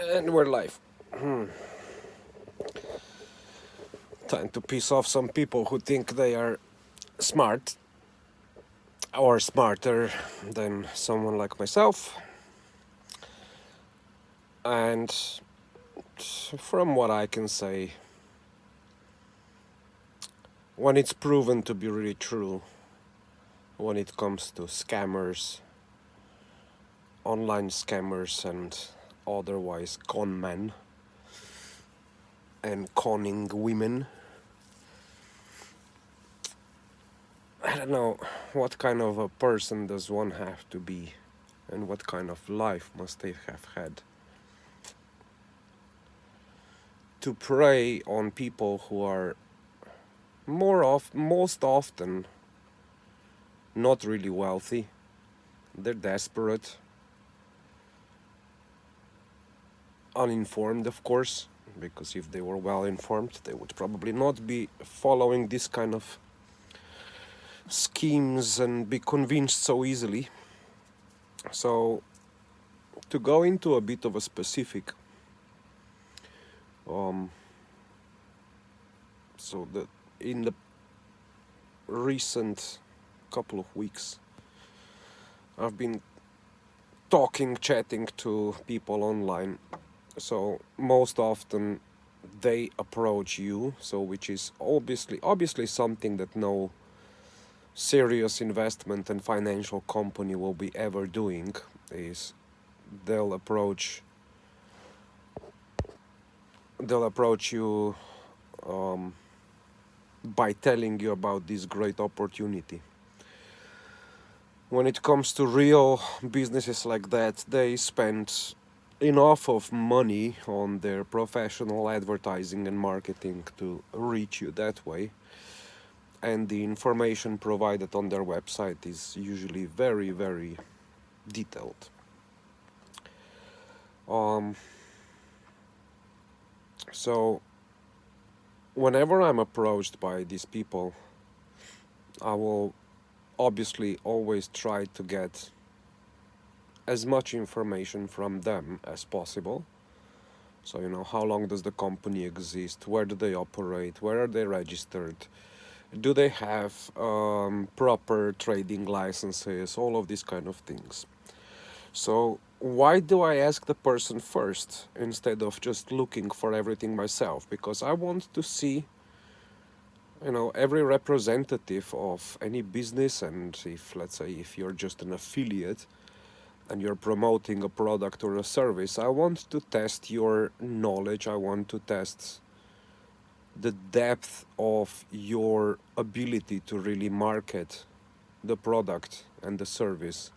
And we're live. Time to piss off some people who think they are smart or smarter than someone like myself. And from what I can say, when it's proven to be really true, when it comes to scammers, online scammers, and otherwise con men and conning women, I don't know what kind of a person does one have to be and what kind of life must they have had to prey on people who are most often not really wealthy. They're desperate, uninformed, of course, because if they were well informed, they would probably not be following this kind of schemes and be convinced so easily. So, to go into a bit of a specific, um, so that in the recent couple of weeks, I've been chatting to people online. So most often they approach you, so which is obviously something that no serious investment and financial company will be ever doing, is they'll approach you by telling you about this great opportunity. When it comes to real businesses like that, they spend enough of money on their professional advertising and marketing to reach you that way, and the information provided on their website is usually very, very detailed. So whenever I'm approached by these people, I will obviously always try to get as much information from them as possible. So, how long does the company exist? Where do they operate? Where are they registered? Do they have proper trading licenses? All of these kind of things. So, why do I ask the person first instead of just looking for everything myself? Because I want to see, every representative of any business, and if, let's say, if you're just an affiliate and you're promoting a product or a service, I want to test your knowledge. I want to test the depth of your ability to really market the product and the service,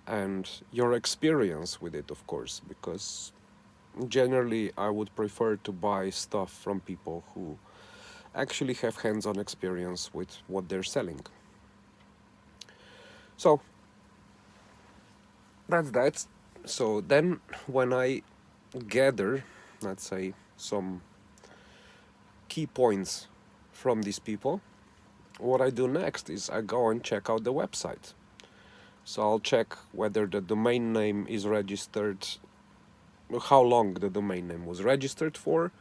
and your experience with it, of course, because generally I would prefer to buy stuff from people who actually have hands-on experience with what they're selling. So that's that. So then when I gather, let's say, some key points from these people, what I do next is I go and check out the website. So I'll check whether the domain name is registered, how long the domain name was registered for,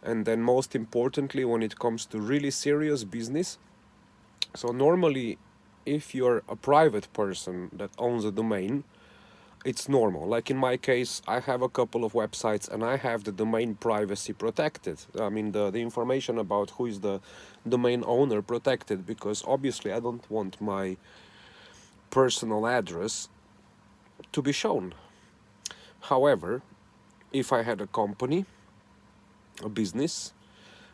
and then most importantly, when it comes to really serious business. So normally, if you're a private person that owns a domain, it's normal. Like in my case, I have a couple of websites and I have the domain privacy protected. I mean, the information about who is the domain owner protected, because obviously I don't want my personal address to be shown. However, if I had a company, a business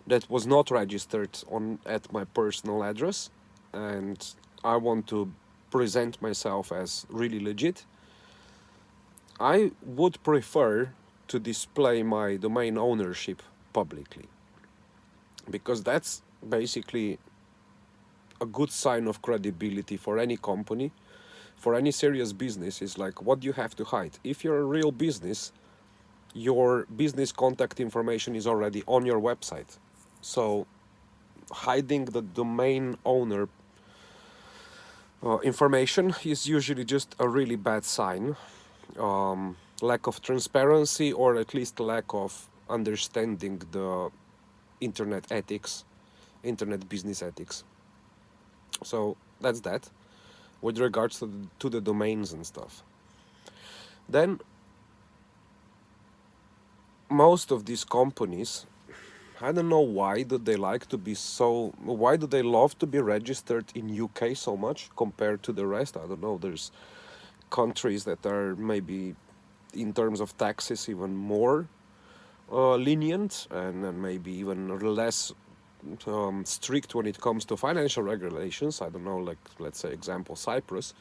that was not registered at my personal address, and I want to present myself as really legit, I would prefer to display my domain ownership publicly, because that's basically a good sign of credibility for any company, for any serious business. Is like, what do you have to hide? If you're a real business, your business contact information is already on your website. So hiding the domain owner information is usually just a really bad sign. lack of transparency, or at least lack of understanding the internet ethics, internet business ethics. So that's that with regards to the domains and stuff. Then most of these companies, I don't know why do they like to be so, why do they love to be registered in UK so much compared to the rest? I don't know. There's countries that are maybe in terms of taxes even more lenient, and maybe even less strict when it comes to financial regulations. I don't know, like let's say example Cyprus.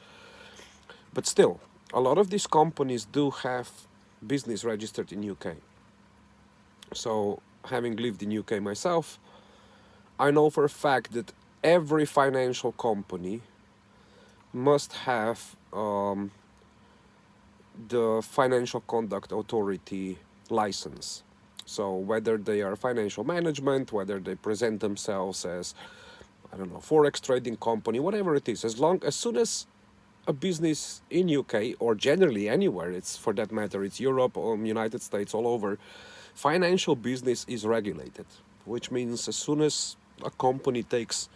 But still, a lot of these companies do have business registered in UK. So having lived in UK myself, I know for a fact that every financial company must have the Financial Conduct Authority license. So whether they are financial management, whether they present themselves as, I don't know, forex trading company, whatever it is, as soon as a business in UK or generally anywhere, it's for that matter, it's Europe or United States, all over, financial business is regulated, which means as soon as a company takes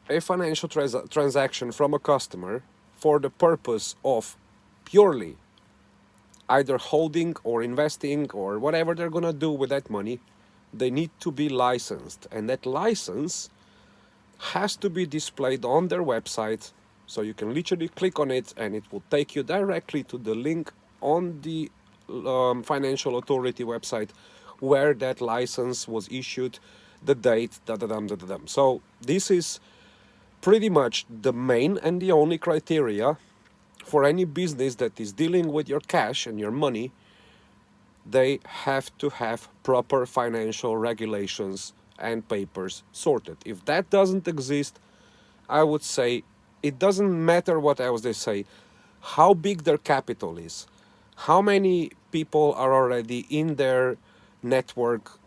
a financial transaction from a customer for the purpose of purely either holding or investing or whatever they're going to do with that money, they need to be licensed. And that license has to be displayed on their website. So you can literally click on it and it will take you directly to the link on the financial authority website where that license was issued, the date, da da dum da da dum. So this is pretty much the main and the only criteria for any business that is dealing with your cash and your money. They have to have proper financial regulations and papers sorted. If that doesn't exist, I would say it doesn't matter what else they say, how big their capital is, how many people are already in their network,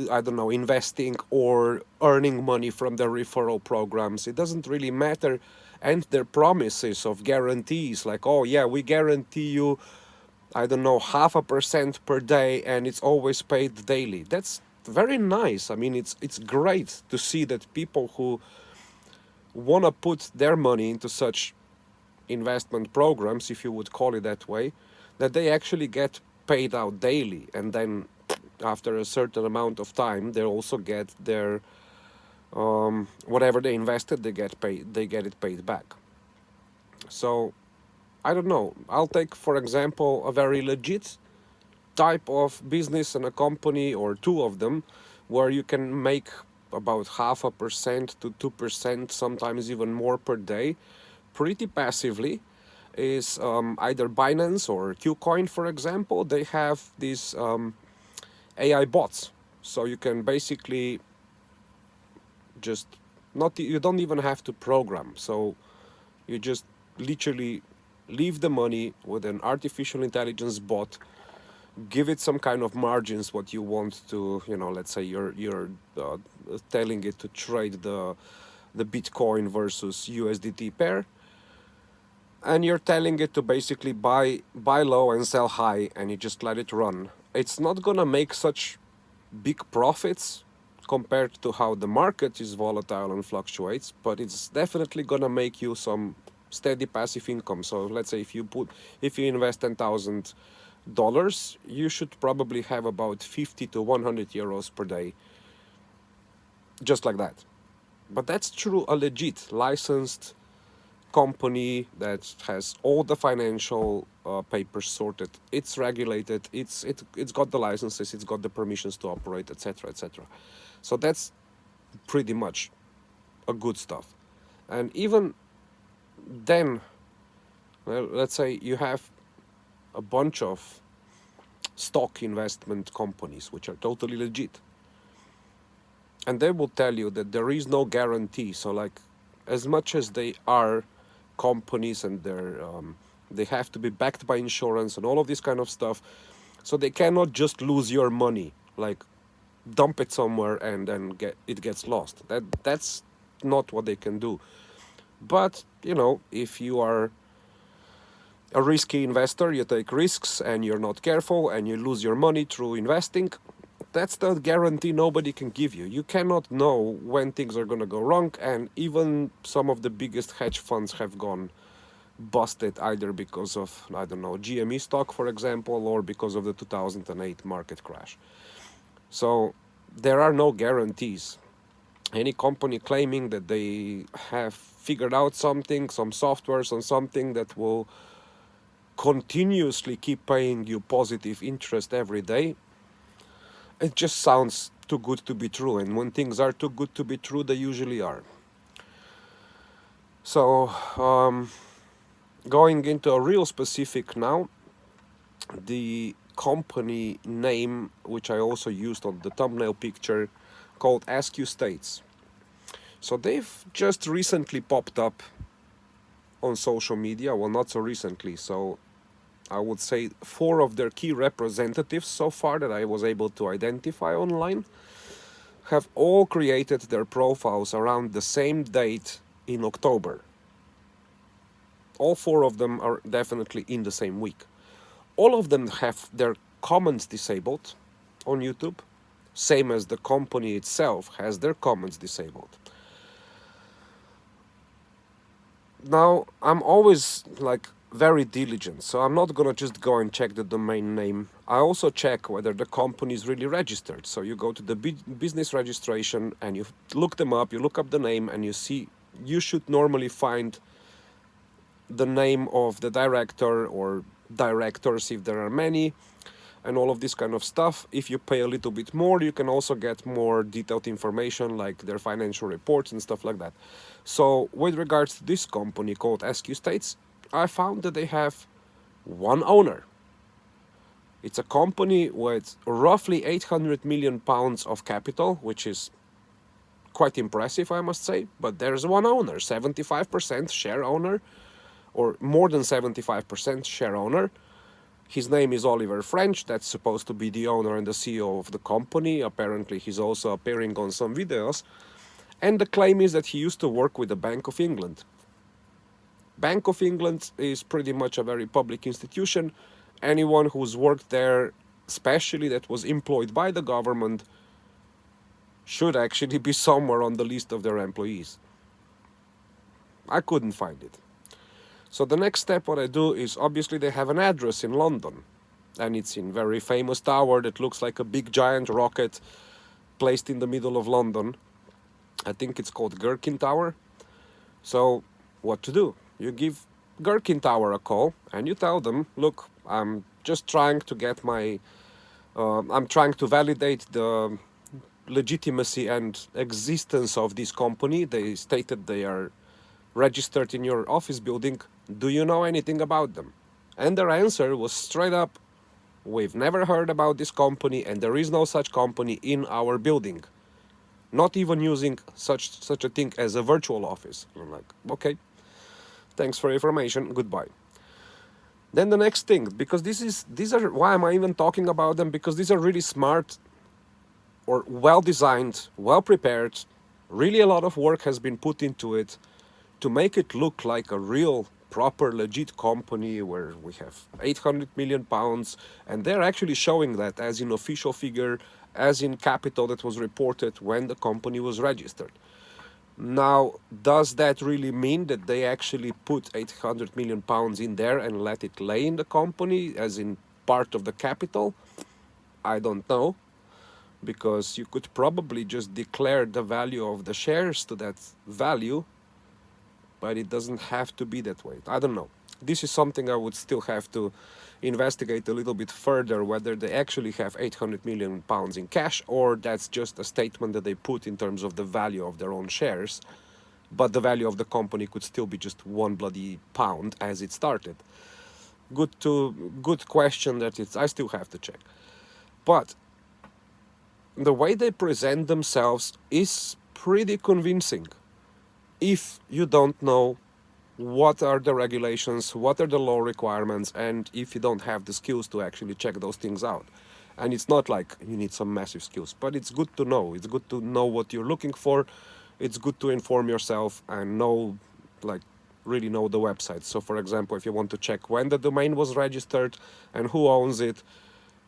I don't know, investing or earning money from their referral programs. It doesn't really matter. And their promises of guarantees, like, oh, yeah, we guarantee you, I don't know, 0.5% per day, and it's always paid daily. That's very nice. I mean, it's great to see that people who want to put their money into such investment programs, if you would call it that way, that they actually get paid out daily, and then after a certain amount of time, they also get their whatever they invested, they get paid. They get it paid back. So I don't know. I'll take, for example, a very legit type of business and a company or two of them where you can make about 0.5% to 2%, sometimes even more per day, pretty passively, is either Binance or Qcoin, for example. They have these AI bots. So you can basically just not, you don't even have to program. So you just literally leave the money with an artificial intelligence bot, give it some kind of margins what you want to, let's say you're telling it to trade the Bitcoin versus USDT pair, and you're telling it to basically buy low and sell high, and you just let it run. It's not gonna make such big profits compared to how the market is volatile and fluctuates, but it's definitely gonna make you some steady passive income. So let's say if you invest $10,000, you should probably have about 50 to 100 euros per day, just like that. But that's through a legit licensed company that has all the financial papers sorted. It's regulated. It's got the licenses. It's got the permissions to operate, etc., etc. So that's pretty much a good stuff. And even then, well, let's say you have a bunch of stock investment companies which are totally legit, and they will tell you that there is no guarantee. So like, as much as they are companies and they have to be backed by insurance and all of this kind of stuff, so they cannot just lose your money, like dump it somewhere and then it gets lost. That's not what they can do. But if you are a risky investor, you take risks and you're not careful and you lose your money through investing. That's the guarantee nobody can give you. You cannot know when things are going to go wrong, and even some of the biggest hedge funds have gone busted either because of, I don't know, GME stock, for example, or because of the 2008 market crash. So there are no guarantees. Any company claiming that they have figured out something, some software, something that will continuously keep paying you positive interest every day, it just sounds too good to be true. And when things are too good to be true, they usually are. So, going into a real specific now, the company name, which I also used on the thumbnail picture, called SQ States. So they've just recently popped up on social media. Well, not so recently. So I would say 4 of their key representatives so far that I was able to identify online have all created their profiles around the same date in October. All 4 of them are definitely in the same week. All of them have their comments disabled on YouTube, same as the company itself has their comments disabled. Now, I'm always like very diligent, so I'm not gonna just go and check the domain name. I also check whether the company is really registered. So you go to the business registration and you look them up, you look up the name, and you see you should normally find the name of the director or directors if there are many, and all of this kind of stuff. If you pay a little bit more, you can also get more detailed information like their financial reports and stuff like that. So with regards to this company called SQ States, I found that they have one owner. It's a company with roughly 800 million pounds of capital, which is quite impressive, I must say. But there's one owner, 75% share owner, or more than 75% share owner. His name is Oliver French. That's supposed to be the owner and the CEO of the company. Apparently, he's also appearing on some videos. And the claim is that he used to work with the Bank of England. Bank of England is pretty much a very public institution. Anyone who's worked there, especially that was employed by the government, should actually be somewhere on the list of their employees. I couldn't find it. So the next step, what I do is, obviously they have an address in London, and it's in a very famous tower that looks like a big giant rocket placed in the middle of London. I think it's called Gherkin Tower. So what to do? You give Gherkin Tower a call and you tell them, look, I'm just trying to get I'm trying to validate the legitimacy and existence of this company. They stated they are registered in your office building. Do you know anything about them? And their answer was straight up, we've never heard about this company and there is no such company in our building. Not even using such a thing as a virtual office. I'm like, okay, thanks for information, goodbye. Then the next thing, because these are, why am I even talking about them? Because these are really smart or well designed, well prepared. Really a lot of work has been put into it to make it look like a real, proper, legit company where we have 800 million pounds, and they're actually showing that as in official figure, as in capital that was reported when the company was registered. Now, does that really mean that they actually put 800 million pounds in there and let it lay in the company as in part of the capital? I don't know, because you could probably just declare the value of the shares to that value, but it doesn't have to be that way. I don't know. This is something I would still have to investigate a little bit further, whether they actually have 800 million pounds in cash or that's just a statement that they put in terms of the value of their own shares, but the value of the company could still be just one bloody pound as it started. Good question that I still have to check. But the way they present themselves is pretty convincing if you don't know what are the regulations, what are the law requirements, and if you don't have the skills to actually check those things out. And it's not like you need some massive skills, but it's good to know. It's good to know what you're looking for. It's good to inform yourself and know, like, really know the website. So for example, if you want to check when the domain was registered and who owns it,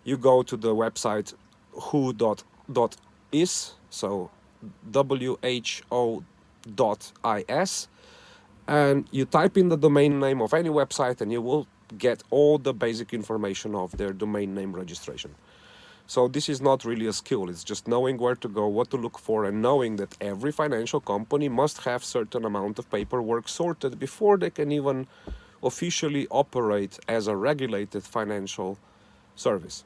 you go to the website who.is, so who.is, and you type in the domain name of any website and you will get all the basic information of their domain name registration. So this is not really a skill, it's just knowing where to go, what to look for, and knowing that every financial company must have certain amount of paperwork sorted before they can even officially operate as a regulated financial service.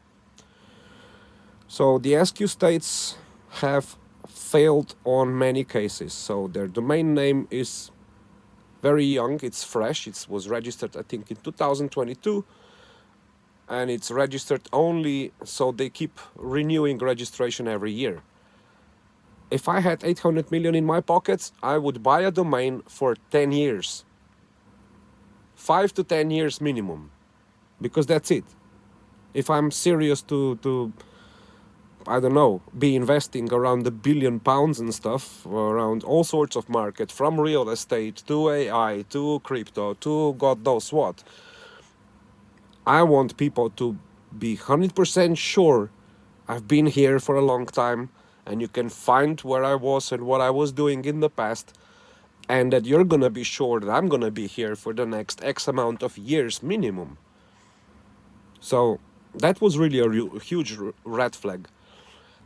So the SQ states have failed on many cases. So their domain name is very young, it's fresh, it was registered I think in 2022, and it's registered only, so they keep renewing registration every year. If I had 800 million in my pockets, I would buy a domain for 10 years. 5 to 10 years minimum, because that's it. If I'm serious to I don't know, be investing around £1 billion and stuff around all sorts of markets, from real estate to AI to crypto to God knows what, I want people to be 100% sure I've been here for a long time and you can find where I was and what I was doing in the past, and that you're gonna be sure that I'm gonna be here for the next X amount of years minimum. So that was really a huge red flag.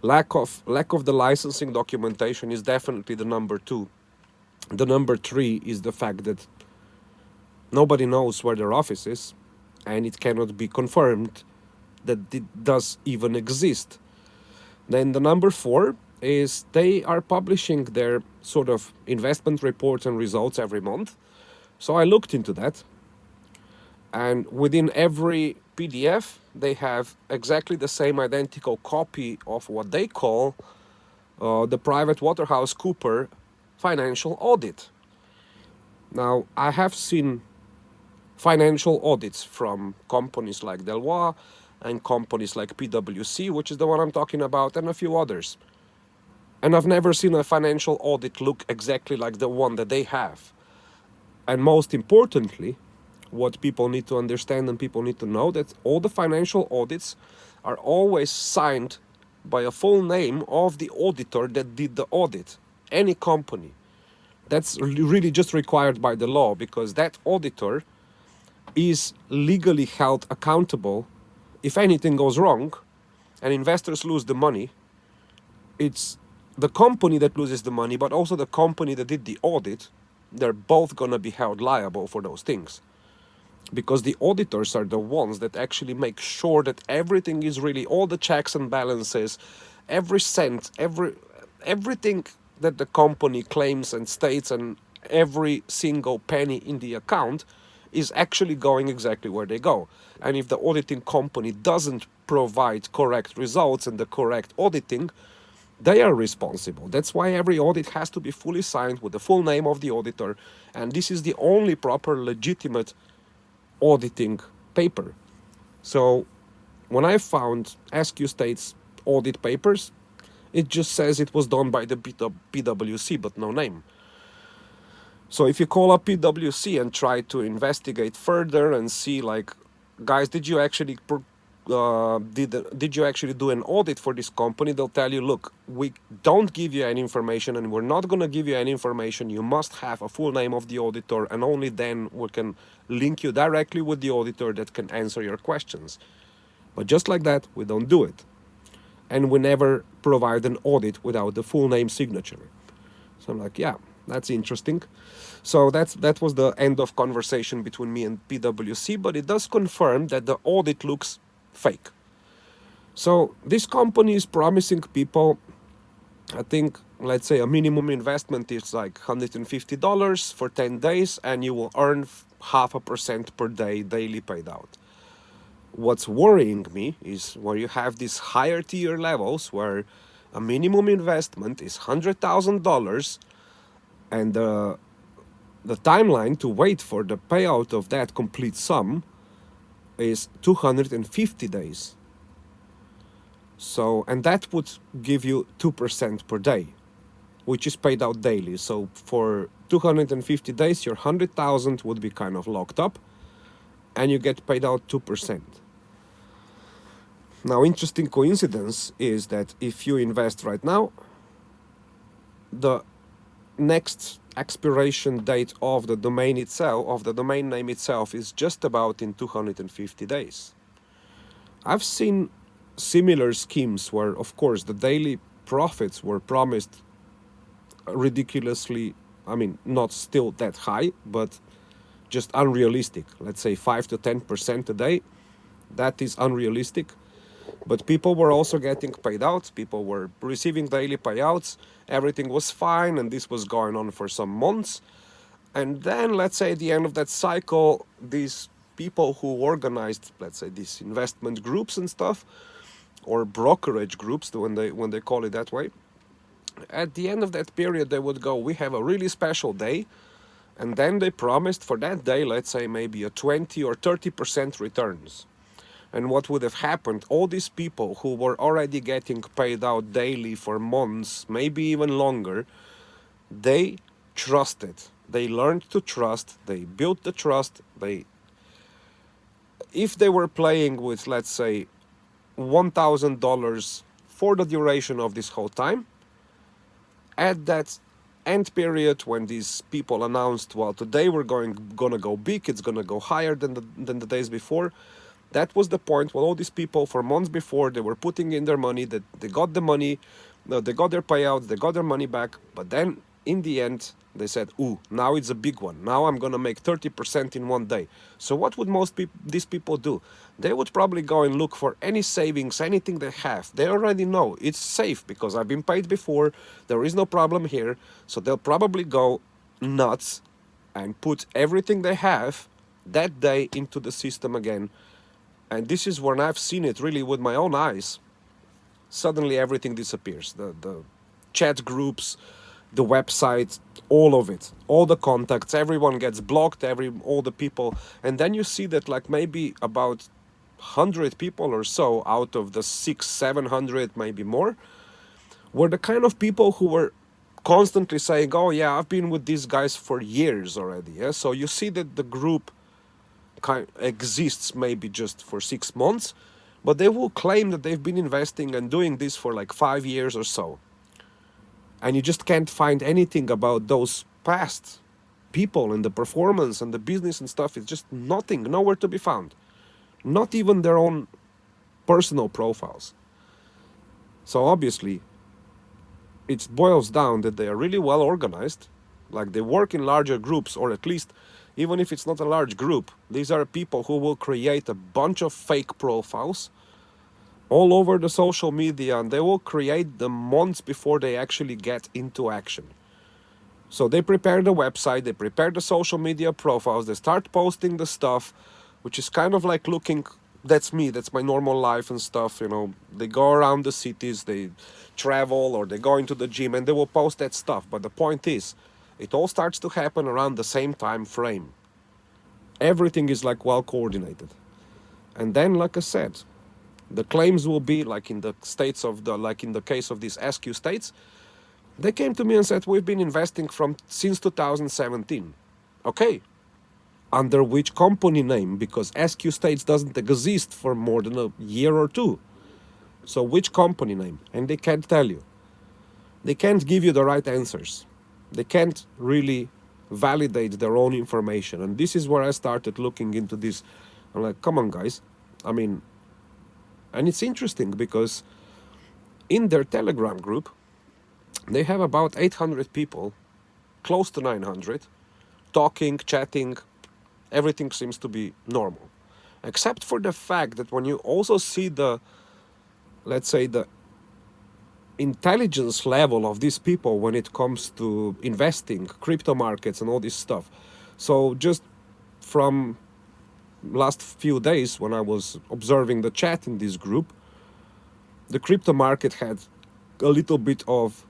Lack of the licensing documentation is definitely the number two. The number three is the fact that nobody knows where their office is, and it cannot be confirmed that it does even exist. Then the number four is they are publishing their sort of investment reports and results every month. So I looked into that, and within every PDF, they have exactly the same identical copy of what they call the private Waterhouse Cooper financial audit. Now, I have seen financial audits from companies like Deloitte and companies like PwC, which is the one I'm talking about, and a few others. And I've never seen a financial audit look exactly like the one that they have. And most importantly, what people need to understand and people need to know, that all the financial audits are always signed by a full name of the auditor that did the audit, any company. That's really just required by the law, because that auditor is legally held accountable if anything goes wrong and investors lose the money. It's the company that loses the money, but also the company that did the audit. They're both going to be held liable for those things, because the auditors are the ones that actually make sure that everything is really, all the checks and balances, every cent, everything that the company claims and states, and every single penny in the account is actually going exactly where they go. And if the auditing company doesn't provide correct results and the correct auditing, they are responsible. That's why every audit has to be fully signed with the full name of the auditor, and this is the only proper legitimate auditing paper. So when I found SQ State's audit papers, it just says it was done by the PwC, but no name. So if you call up PwC and try to investigate further and see, like, guys, did you actually did you actually do an audit for this company? They'll tell you, look, we don't give you any information, and we're not going to give you any information. You must have a full name of the auditor, and only then we can link you directly with the auditor that can answer your questions. But just like that, we don't do it. And we never provide an audit without the full name signature. So I'm like, yeah, that's interesting. So that was the end of conversation between me and PwC, but it does confirm that the audit looks fake. So this company is promising people, I think, let's say a minimum investment is like $150 for 10 days, and you will earn 0.5% per day daily paid out. What's worrying me is where you have these higher tier levels where a minimum investment is $100,000, and the timeline to wait for the payout of that complete sum is 250 days. So, and that would give you 2% per day. which is paid out daily. So for 250 days, your 100,000 would be kind of locked up, and you get paid out 2%. Now, interesting coincidence is that if you invest right now, the next expiration date of the domain itself, of the domain name itself, is just about in 250 days. I've seen similar schemes where, of course, the daily profits were promised ridiculously, I mean, not still that high, but just unrealistic. Let's say 5 to 10% a day. That is unrealistic. But people were also getting paid out. People were receiving daily payouts. Everything was fine, and this was going on for some months. And then, let's say, at the end of that cycle, these people who organized, let's say, these investment groups and stuff, or brokerage groups, when they call it that way, at the end of that period, they would go, we have a really special day. And then they promised for that day, let's say, maybe a 20 or 30% returns. And what would have happened, all these people who were already getting paid out daily for months, maybe even longer, they trusted. They learned to trust. They built the trust. If they were playing with, let's say, $1,000 for the duration of this whole time, at that end period when these people announced, well, today we're gonna go big, it's gonna go higher than the days before, that was the point when all these people for months before they were putting in their money, that they got the money, they got their payouts, they got their money back, but then in the end they said, ooh, now it's a big one, now I'm gonna make 30% in one day. So what would these people do? They would probably go and look for any savings, anything they have. They already know it's safe because I've been paid before, there is no problem here. So they'll probably go nuts and put everything they have that day into the system again. And this is when I've seen it really with my own eyes. Suddenly everything disappears. The chat groups, the website, all of it, all the contacts, everyone gets blocked, all the people. And then you see that like maybe about 100 people or so out of the 600-700, maybe more, were the kind of people who were constantly saying, oh yeah, I've been with these guys for years already. Yeah? So you see that the group exists maybe just for 6 months, but they will claim that they've been investing and doing this for like 5 years or so. And you just can't find anything about those past people and the performance and the business and stuff. It's just nothing, nowhere to be found. Not even their own personal profiles. So obviously, it boils down that they are really well organized, like they work in larger groups, or at least, even if it's not a large group, these are people who will create a bunch of fake profiles all over the social media, and they will create them months before they actually get into action. So they prepare the website, they prepare the social media profiles, they start posting the stuff, which is kind of like looking, that's me, that's my normal life and stuff, you know. They go around the cities, they travel, or they go into the gym, and they will post that stuff. But the point is, it all starts to happen around the same time frame. Everything is like well coordinated. And then, like I said, the claims will be like in the case of these SQ states, they came to me and said, we've been investing since 2017. Okay, under which company name? Because SQ states doesn't exist for more than a year or two. So which company name? And they can't tell you. They can't give you the right answers. They can't really validate their own information. And this is where I started looking into this. I'm like, come on, guys. I mean, and it's interesting because in their Telegram group, they have about 800 people, close to 900, talking, chatting. Everything seems to be normal. Except for the fact that when you also see the, let's say, the intelligence level of these people when it comes to investing, crypto markets and all this stuff. So just from last few days when I was observing the chat in this group, the crypto market had a little bit of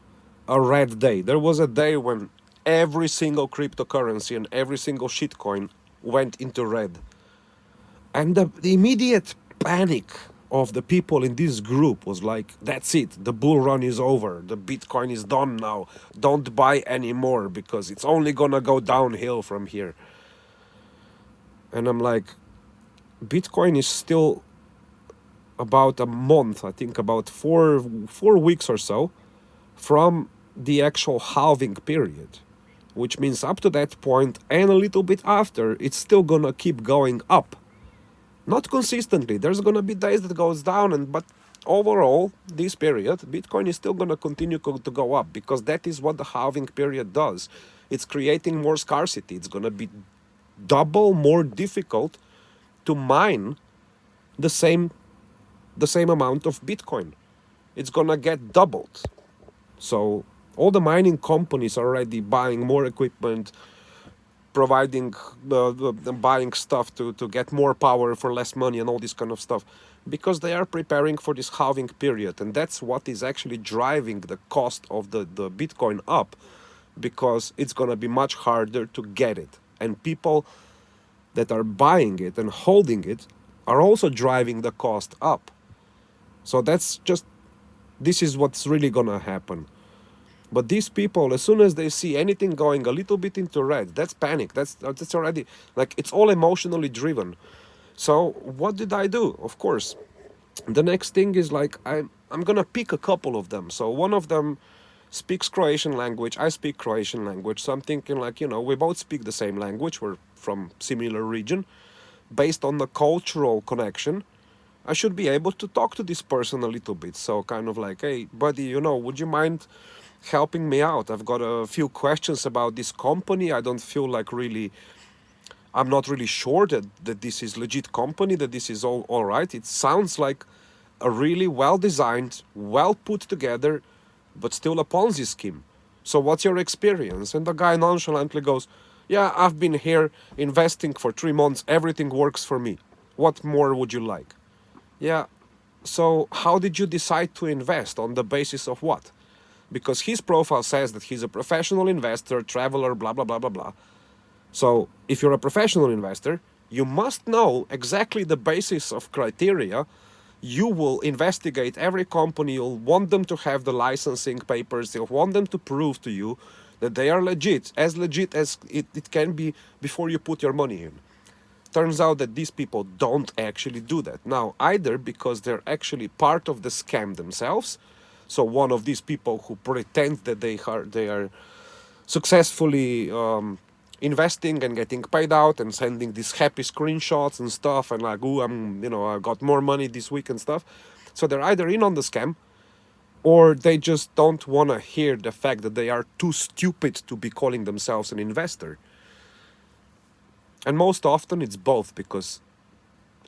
a red day. There was a day when every single cryptocurrency and every single shitcoin went into red. And the immediate panic of the people in this group was like, that's it, the bull run is over, the Bitcoin is done now, don't buy anymore because it's only gonna go downhill from here. And I'm like, Bitcoin is still about a month, I think about four weeks or so from the actual halving period, which means up to that point and a little bit after, it's still gonna keep going up. Not consistently. There's gonna be days that goes down, but overall, this period, Bitcoin is still gonna continue to go up because that is what the halving period does. It's creating more scarcity. It's gonna be double more difficult to mine the same amount of Bitcoin. It's gonna get doubled. So all the mining companies are already buying more equipment, providing the buying stuff to get more power for less money and all this kind of stuff because they are preparing for this halving period, and that's what is actually driving the cost of the Bitcoin up because it's going to be much harder to get it, and people that are buying it and holding it are also driving the cost up. So that's just, this is what's really going to happen. But these people, as soon as they see anything going a little bit into red, that's panic. That's already, like, it's all emotionally driven. So what did I do? Of course, the next thing is like I'm gonna pick a couple of them. So one of them speaks Croatian language. I speak Croatian language. So I'm thinking like, we both speak the same language. We're from similar region. Based on the cultural connection, I should be able to talk to this person a little bit. So kind of like, hey, buddy, would you mind helping me out? I've got a few questions about this company. I don't feel like really, I'm not really sure that this is legit company, that this is all right. It sounds like a really well designed, well put together, but still a Ponzi scheme. So what's your experience? And the guy nonchalantly goes, yeah, I've been here investing for 3 months. Everything works for me. What more would you like? Yeah. So how did you decide to invest? On the basis of what? Because his profile says that he's a professional investor, traveler, blah, blah, blah, blah, blah. So if you're a professional investor, you must know exactly the basis of criteria. You will investigate every company. You'll want them to have the licensing papers. You'll want them to prove to you that they are legit as it can be before you put your money in. Turns out that these people don't actually do that. Now, either because they're actually part of the scam themselves, so one of these people who pretend that they are successfully investing and getting paid out and sending these happy screenshots and stuff and like, oh, I got more money this week and stuff. So they're either in on the scam or they just don't want to hear the fact that they are too stupid to be calling themselves an investor. And most often it's both, because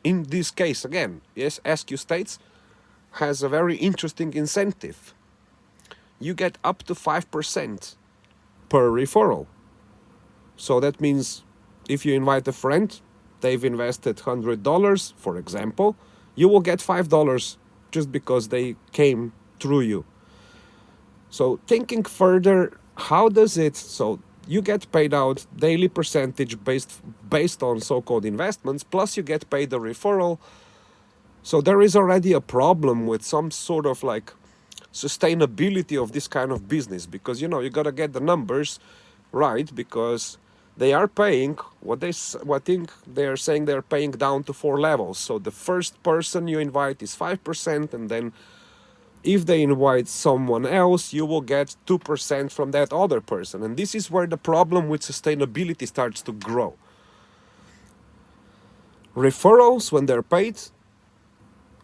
in this case, again, yes, SQ States has a very interesting incentive. You get up to 5% per referral. So that means if you invite a friend, they've invested $100, for example, you will get $5 just because they came through you. So thinking further, how does it, so you get paid out daily percentage based on so-called investments, plus you get paid a referral. So there is already a problem with some sort of like sustainability of this kind of business, because you gotta get the numbers right, because they are paying what I think they are saying they're paying down to 4 levels. So the first person you invite is 5%, and then if they invite someone else, you will get 2% from that other person. And this is where the problem with sustainability starts to grow. Referrals, when they're paid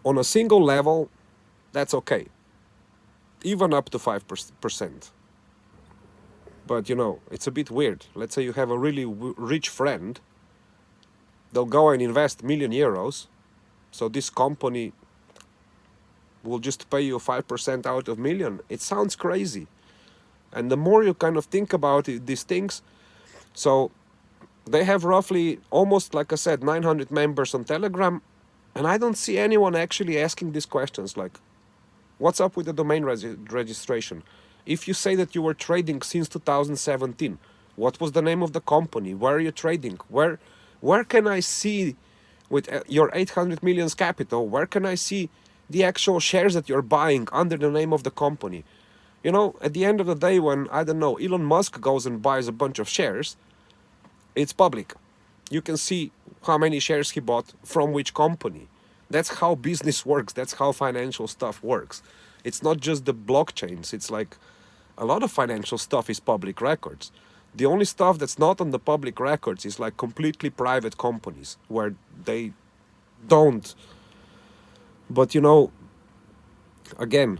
on a single level, that's okay, even up to 5%. But it's a bit weird. Let's say you have a really rich friend, they'll go and invest €1,000,000. So this company will just pay you 5% out of million. It sounds crazy. And the more you kind of think about these things, so they have roughly, almost like I said, 900 members on Telegram. And I don't see anyone actually asking these questions like, what's up with the domain registration? If you say that you were trading since 2017, what was the name of the company? Where are you trading? Where can I see with your 800 millions capital, where can I see the actual shares that you're buying under the name of the company? You know, at the end of the day, when, I don't know, Elon Musk goes and buys a bunch of shares, it's public. You can see how many shares he bought from which company. That's how business works. That's how financial stuff works. It's not just the blockchains. It's like a lot of financial stuff is public records. The only stuff that's not on the public records is like completely private companies where they don't. But you know, again,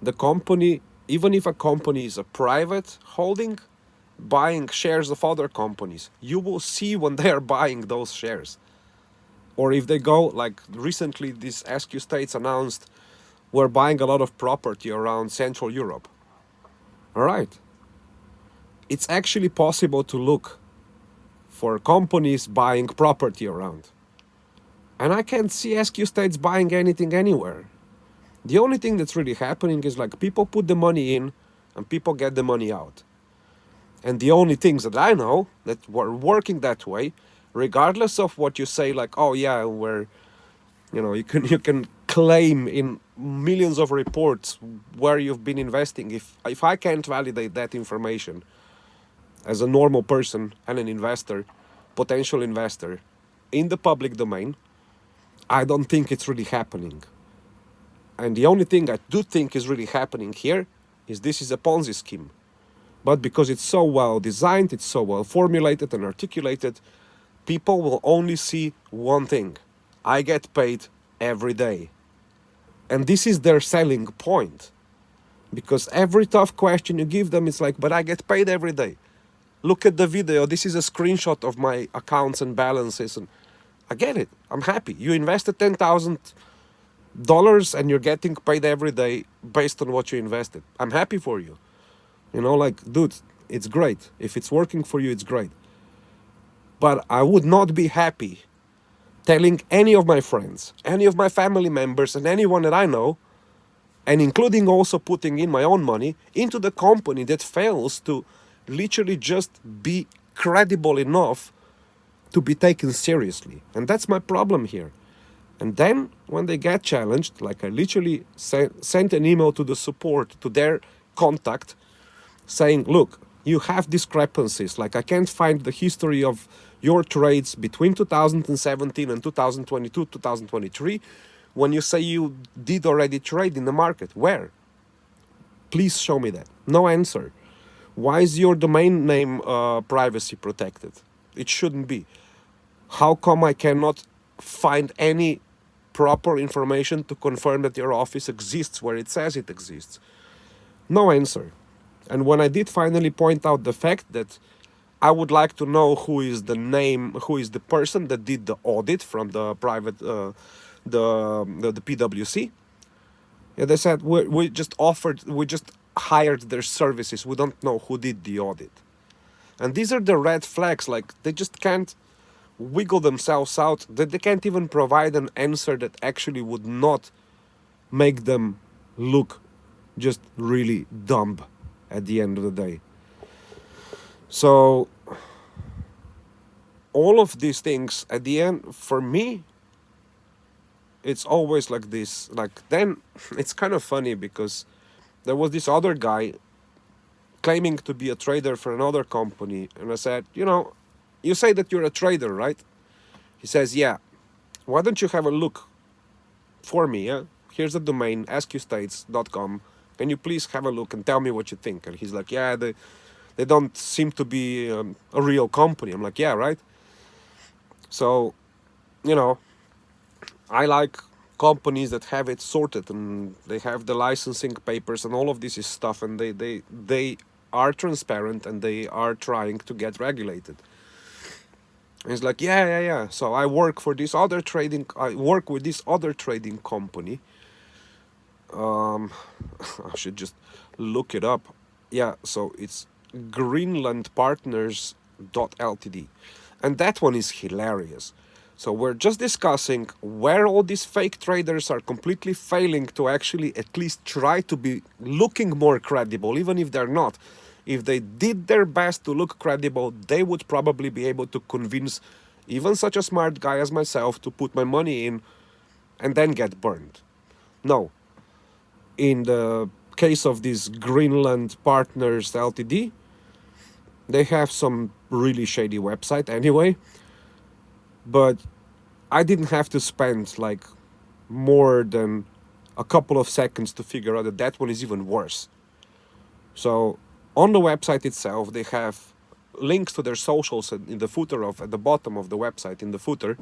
the company, even if a company is a private holding, buying shares of other companies, you will see when they are buying those shares. Or if they go, like recently, this SQ States announced we're buying a lot of property around Central Europe. All right. It's actually possible to look for companies buying property around. And I can't see SQ States buying anything anywhere. The only thing that's really happening is like people put the money in and people get the money out. And the only things that I know that were working that way, regardless of what you say, like, oh yeah, we're, you know, you can claim in millions of reports where you've been investing. If I can't validate that information as a normal person and an investor, potential investor, in the public domain, I don't think it's really happening. And the only thing I do think is really happening here is this is a Ponzi scheme. But because it's so well designed, it's so well formulated and articulated, people will only see one thing. I get paid every day. And this is their selling point. Because every tough question you give them, it's like, but I get paid every day. Look at the video. This is a screenshot of my accounts and balances. And I get it. I'm happy. You invested $10,000 and you're getting paid every day based on what you invested. I'm happy for you. You know, like, dude, it's great. If it's working for you, it's great. But I would not be happy telling any of my friends, any of my family members, and anyone that I know, and including also putting in my own money into the company that fails to literally just be credible enough to be taken seriously. And that's my problem here. And then when they get challenged, like I literally sent an email to the support, to their contact, saying, look, you have discrepancies. Like I can't find the history of your trades between 2017 and 2022, 2023, when you say you did already trade in the market. Where? Please show me that. No answer. Why is your domain name privacy protected? It shouldn't be. How come I cannot find any proper information to confirm that your office exists where it says it exists? No answer. And when I did finally point out the fact that I would like to know who is the person that did the audit from the private, the PwC, yeah, they said we just hired their services. We don't know who did the audit. And these are the red flags. Like they just can't wiggle themselves out. That they can't even provide an answer that actually would not make them look just really dumb at the end of the day. So all of these things at the end, for me, it's always like this. Like then it's kind of funny because there was this other guy claiming to be a trader for another company, and I said, you say that you're a trader, right? He says, yeah. Why don't you have a look for me? Yeah? Here's the domain, sqstates.com. Can you please have a look and tell me what you think? And he's like, yeah, they don't seem to be a real company. I'm like, yeah, right? So, I like companies that have it sorted and they have the licensing papers and all of this is stuff, and they are transparent and they are trying to get regulated. And he's like, yeah. So I work with this other trading company. I should just look it up. Yeah, so it's greenlandpartners.ltd. And that one is hilarious. So we're just discussing where all these fake traders are completely failing to actually at least try to be looking more credible, even if they're not. If they did their best to look credible, they would probably be able to convince even such a smart guy as myself, to put my money in and then get burned. No. In the case of these Greenland Partners LTD, they have some really shady website anyway, but I didn't have to spend like more than a couple of seconds to figure out that that one is even worse. So on the website itself, they have links to their socials in the footer of at the bottom of the website in the footer.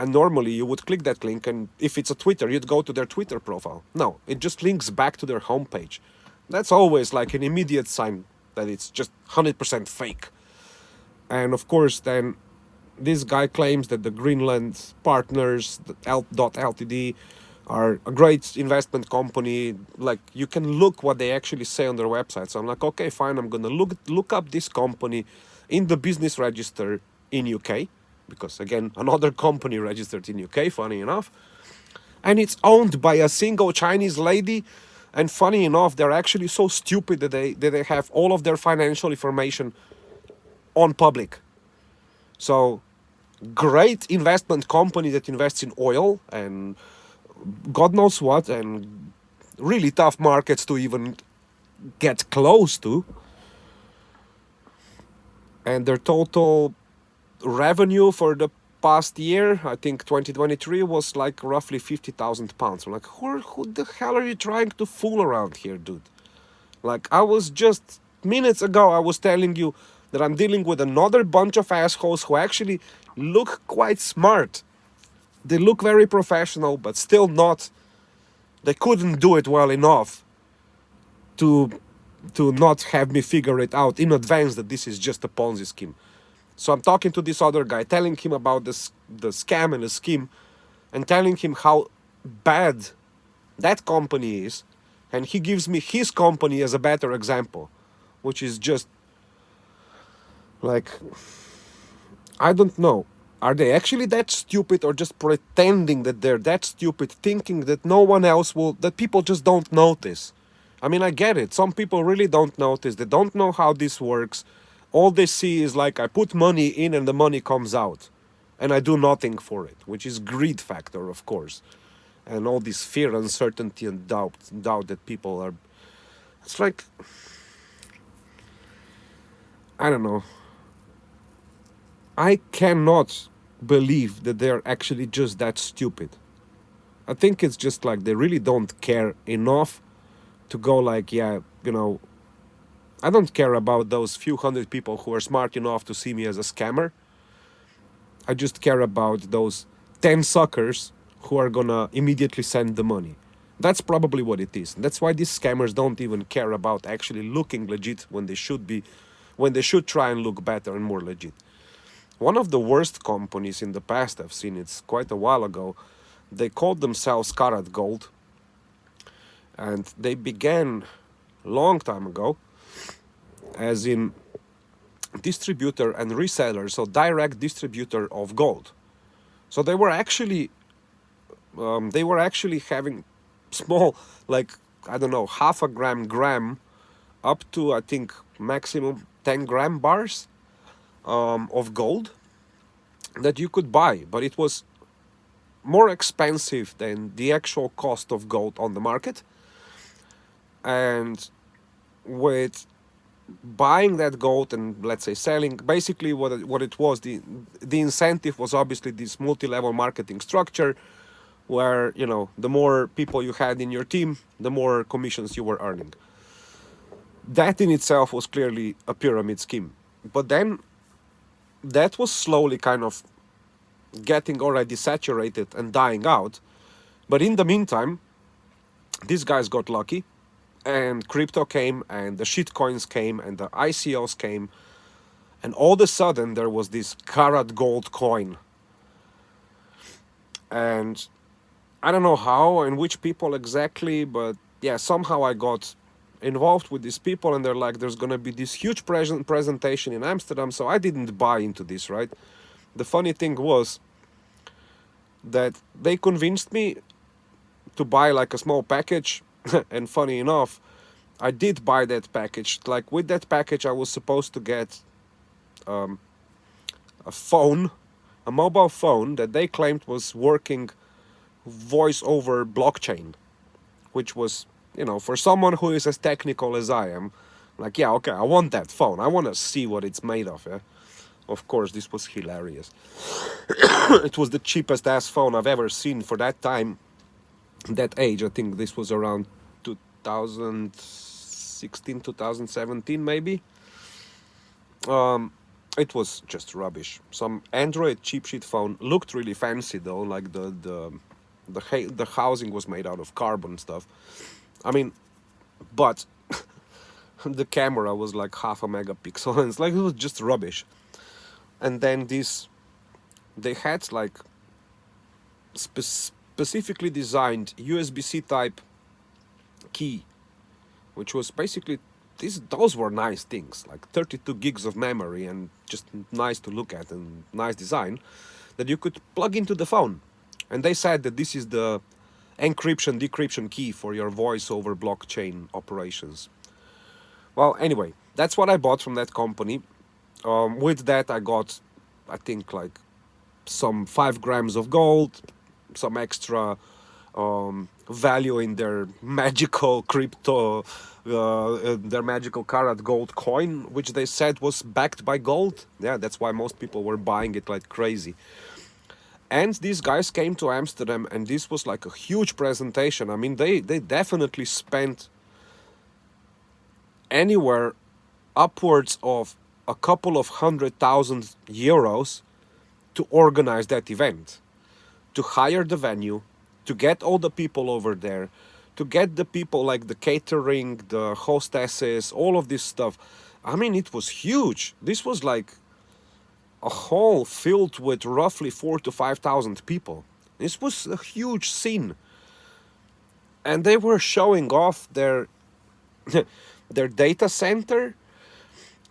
And normally you would click that link, and if it's a Twitter, you'd go to their Twitter profile. No, it just links back to their homepage. That's always like an immediate sign that it's just 100% fake. And of course, then this guy claims that the Greenland Partners, the Ltd, are a great investment company. Like, you can look what they actually say on their website. So I'm like, okay, fine. I'm gonna look up this company in the business register in UK, because again, another company registered in UK. Funny enough, and it's owned by a single Chinese lady. And funny enough, they're actually so stupid that they have all of their financial information on public. So great investment company that invests in oil and God knows what, and really tough markets to even get close to. And their total revenue for the past year, I think 2023, was like roughly £50,000. I'm like, who the hell are you trying to fool around here, dude? Like, I was just minutes ago, I was telling you that I'm dealing with another bunch of assholes who actually look quite smart. They look very professional, but still not. They couldn't do it well enough to not have me figure it out in advance that this is just a Ponzi scheme. So I'm talking to this other guy, telling him about the scam and the scheme, and telling him how bad that company is, and he gives me his company as a better example, which is just like, I don't know. Are they actually that stupid, or just pretending that they're that stupid, thinking that no one else will, that people just don't notice? I mean, I get it. Some people really don't notice. They don't know how this works. All they see is like, I put money in and the money comes out, and I do nothing for it, which is greed factor, of course. And all this fear, uncertainty, and doubt that people are. It's like, I don't know. I cannot believe that they're actually just that stupid. I think it's just like they really don't care enough to go like, yeah, I don't care about those few hundred people who are smart enough to see me as a scammer. I just care about those 10 suckers who are gonna immediately send the money. That's probably what it is. That's why these scammers don't even care about actually looking legit when they should be, when they should try and look better and more legit. One of the worst companies in the past I've seen, it's quite a while ago, they called themselves Karat Gold, and they began a long time ago as in distributor and reseller, so direct distributor of gold. So they were actually having small, like, I don't know, half a gram, up to I think maximum 10-gram bars of gold that you could buy, but it was more expensive than the actual cost of gold on the market. And with buying that gold and, let's say, selling, basically what it was, the incentive was obviously this multi-level marketing structure where, the more people you had in your team, the more commissions you were earning. That in itself was clearly a pyramid scheme. But then that was slowly kind of getting already saturated and dying out. But in the meantime, these guys got lucky, and crypto came, and the shitcoins came, and the ICOs came, and all of a sudden there was this Karat Gold coin. And I don't know how and which people exactly, but yeah, somehow I got involved with these people, and they're like, there's gonna be this huge presentation in Amsterdam, so I didn't buy into this, right? The funny thing was that they convinced me to buy like a small package, and funny enough, I did buy that package. Like, with that package, I was supposed to get a phone a mobile phone that they claimed was working voice over blockchain, which was, for someone who is as technical as I am, like, yeah, okay, I want that phone. I want to see what it's made of. Yeah? Of course, this was hilarious. It was the cheapest ass phone I've ever seen for that time, that age. I think this was around 2016, 2017, maybe. It was just rubbish. Some Android cheap shit phone looked really fancy though, like the housing was made out of carbon stuff. I mean, but the camera was like half a megapixel, and it's like it was just rubbish. And then they had like specifically designed USB-C type key, which was basically those were nice things, like 32 gigs of memory and just nice to look at and nice design that you could plug into the phone. And they said that this is the encryption decryption key for your voice over blockchain operations. Well, anyway, that's what I bought from that company. With that, I got, I think, like some 5 grams of gold, some extra value in their magical crypto, their magical karat gold coin, which they said was backed by gold. Yeah, that's why most people were buying it like crazy. And these guys came to Amsterdam, and this was like a huge presentation. I mean, they definitely spent anywhere upwards of a couple of 100,000 euros to organize that event, to hire the venue, to get all the people over there, to get the people like the catering, the hostesses, all of this stuff. I mean, it was huge. This was like a hall filled with roughly 4 to 5 thousand people. This was a huge scene, and they were showing off their their data center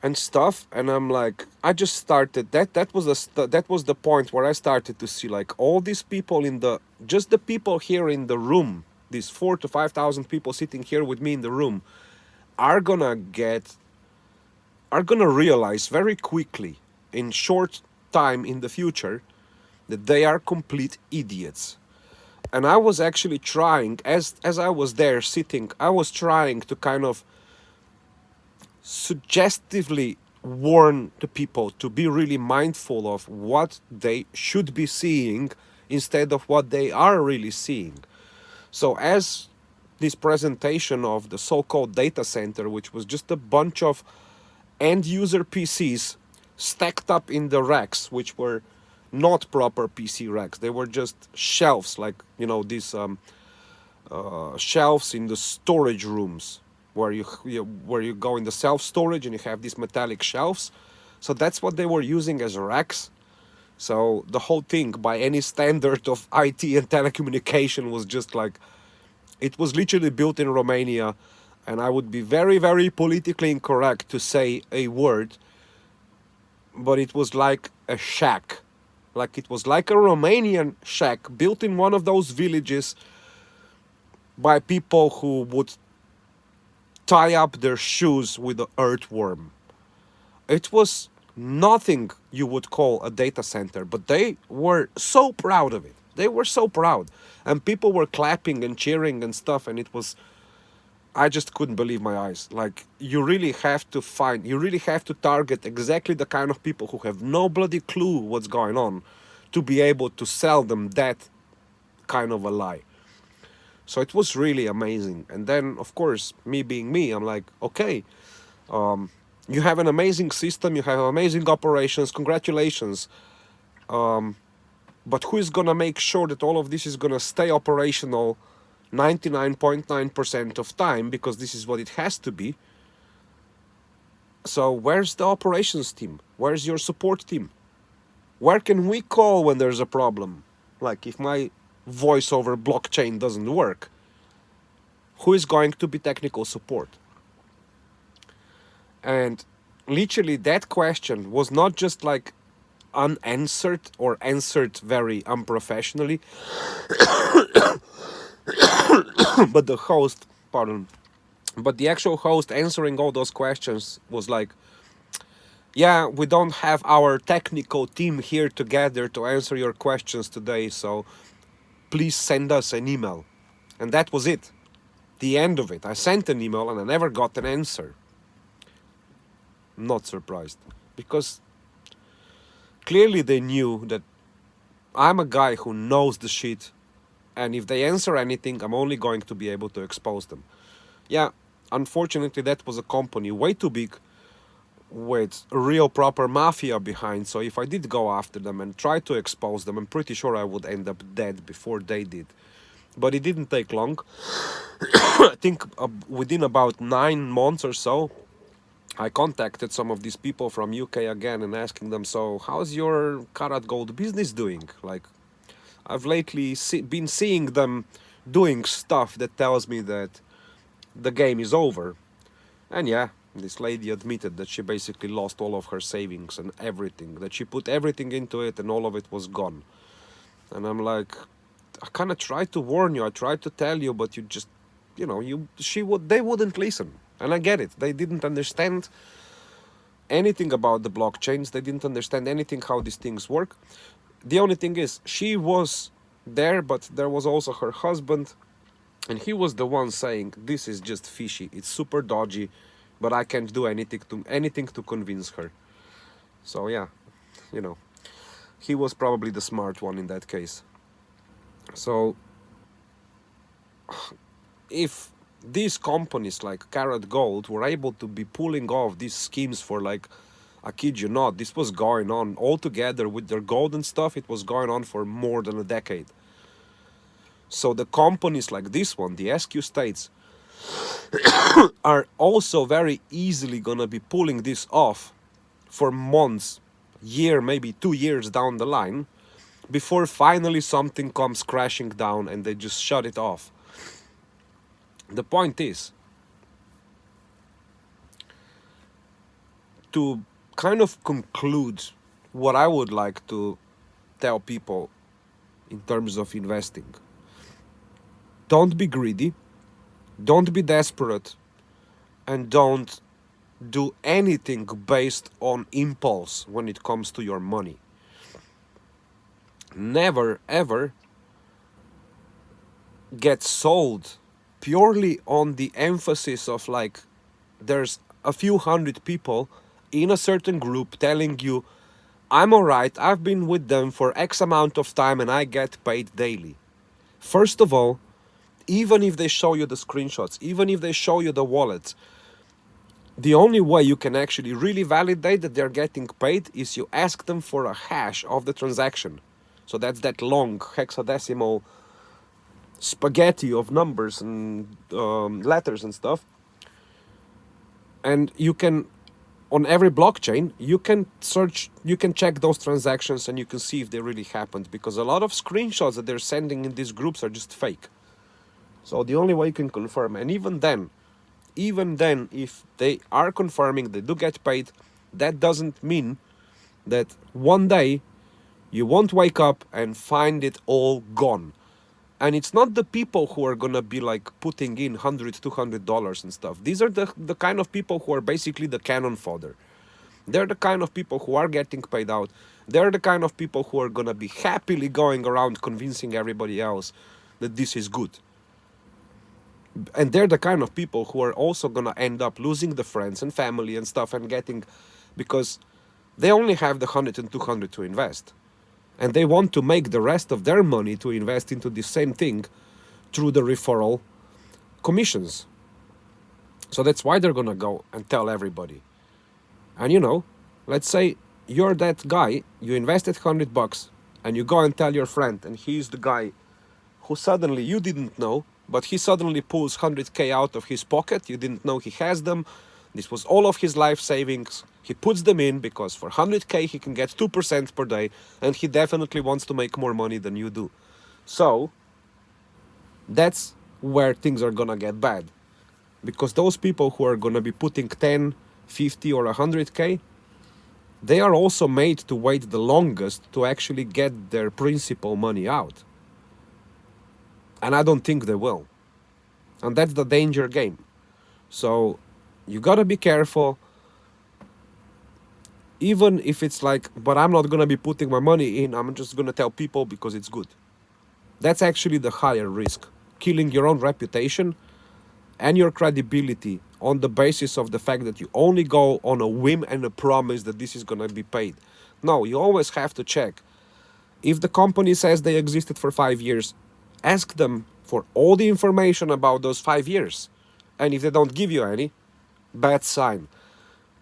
and stuff. And I'm like, I just started that was that was the point where I started to see like all these people in the just the people here in the room, these 4 to 5 thousand people sitting here with me in the room, are gonna realize very quickly in short time in the future that they are complete idiots. And I was actually trying, as I was there sitting, I was trying to kind of suggestively warn the people to be really mindful of what they should be seeing instead of what they are really seeing. So as this presentation of the so-called data center, which was just a bunch of end user PCs stacked up in the racks, which were not proper PC racks. They were just shelves, like, these shelves in the storage rooms where you go in the self storage and you have these metallic shelves. So that's what they were using as racks. So the whole thing, by any standard of IT and telecommunication, was just like, it was literally built in Romania. And I would be very, very politically incorrect to say a word, but it was like a shack. Like, it was like a Romanian shack built in one of those villages by people who would tie up their shoes with an earthworm. It was nothing you would call a data center, but they were so proud of it. They were so proud. And people were clapping and cheering and stuff, and it was, I just couldn't believe my eyes. Like, you really have to target exactly the kind of people who have no bloody clue what's going on to be able to sell them that kind of a lie. So it was really amazing. And then, of course, me being me, I'm like, okay, you have an amazing system, you have amazing operations, congratulations. But who is going to make sure that all of this is going to stay operational 99.9% of time, because this is what it has to be? So where's the operations team? Where's your support team? Where can we call when there's a problem? Like, if my voice over blockchain doesn't work, who is going to be technical support? And literally that question was not just like unanswered or answered very unprofessionally, but the actual host answering all those questions was like, yeah, we don't have our technical team here together to answer your questions today, so please send us an email. And that was it. The end of it. I sent an email and I never got an answer. Not surprised. Because clearly they knew that I'm a guy who knows the shit, and if they answer anything, I'm only going to be able to expose them. Yeah, unfortunately, that was a company way too big with a real proper mafia behind, so if I did go after them and try to expose them, I'm pretty sure I would end up dead before they did. But it didn't take long. I think within about 9 months or so, I contacted some of these people from UK again and asking them, so how's your Karat Gold business doing? Like, I've lately been seeing them doing stuff that tells me that the game is over. And yeah, this lady admitted that she basically lost all of her savings and everything, that she put everything into it and all of it was gone. And I'm like, I kind of tried to warn you, I tried to tell you, but you just, they wouldn't listen. And I get it. They didn't understand anything about the blockchains. They didn't understand anything how these things work. The only thing is, she was there, but there was also her husband, and he was the one saying, "This is just fishy. It's super dodgy, but I can't do anything to convince her." So yeah, you know, he was probably the smart one in that case. So if these companies like Carrot Gold were able to be pulling off these schemes for, like, I kid you not, this was going on all together with their gold and stuff, it was going on for more than a decade. So the companies like this one, the SQ States, are also very easily gonna be pulling this off for months, year, maybe 2 years down the line, before finally something comes crashing down and they just shut it off. The point is to kind of conclude what I would like to tell people in terms of investing. Don't be greedy, don't be desperate, and don't do anything based on impulse when it comes to your money. Never ever get sold purely on the emphasis of, like, there's a few hundred people in a certain group telling you, I'm alright, I've been with them for X amount of time and I get paid daily. First of all, even if they show you the screenshots, even if they show you the wallets, the only way you can actually really validate that they're getting paid is you ask them for a hash of the transaction. So that's that long hexadecimal spaghetti of numbers and letters and stuff. And you can, on every blockchain, you can search, you can check those transactions and you can see if they really happened, because a lot of screenshots that they're sending in these groups are just fake. So the only way you can confirm, and even then, if they are confirming they do get paid, that doesn't mean that one day you won't wake up and find it all gone. And it's not the people who are gonna be like putting in $100, $200 and stuff. These are the kind of people who are basically the cannon fodder. They're the kind of people who are getting paid out. They're the kind of people who are gonna be happily going around convincing everybody else that this is good. And they're the kind of people who are also gonna end up losing the friends and family and stuff and getting, because they only have the 100 and 200 to invest. And they want to make the rest of their money to invest into the same thing through the referral commissions. So that's why they're gonna go and tell everybody. And let's say you're that guy, you invested $100 and you go and tell your friend, and he's the guy who suddenly you didn't know, but he suddenly pulls 100K out of his pocket. You didn't know he has them. This was all of his life savings. He puts them in because for 100K he can get 2% per day, and he definitely wants to make more money than you do. So that's where things are gonna get bad, because those people who are gonna be putting 10, 50 or 100K, they are also made to wait the longest to actually get their principal money out. And I don't think they will. And that's the danger game. So you gotta be careful. Even if it's like, but I'm not gonna be putting my money in, I'm just gonna tell people because it's good. That's actually the higher risk. Killing your own reputation and your credibility on the basis of the fact that you only go on a whim and a promise that this is gonna be paid. No, you always have to check. If the company says they existed for 5 years, ask them for all the information about those 5 years. And if they don't give you any, bad sign.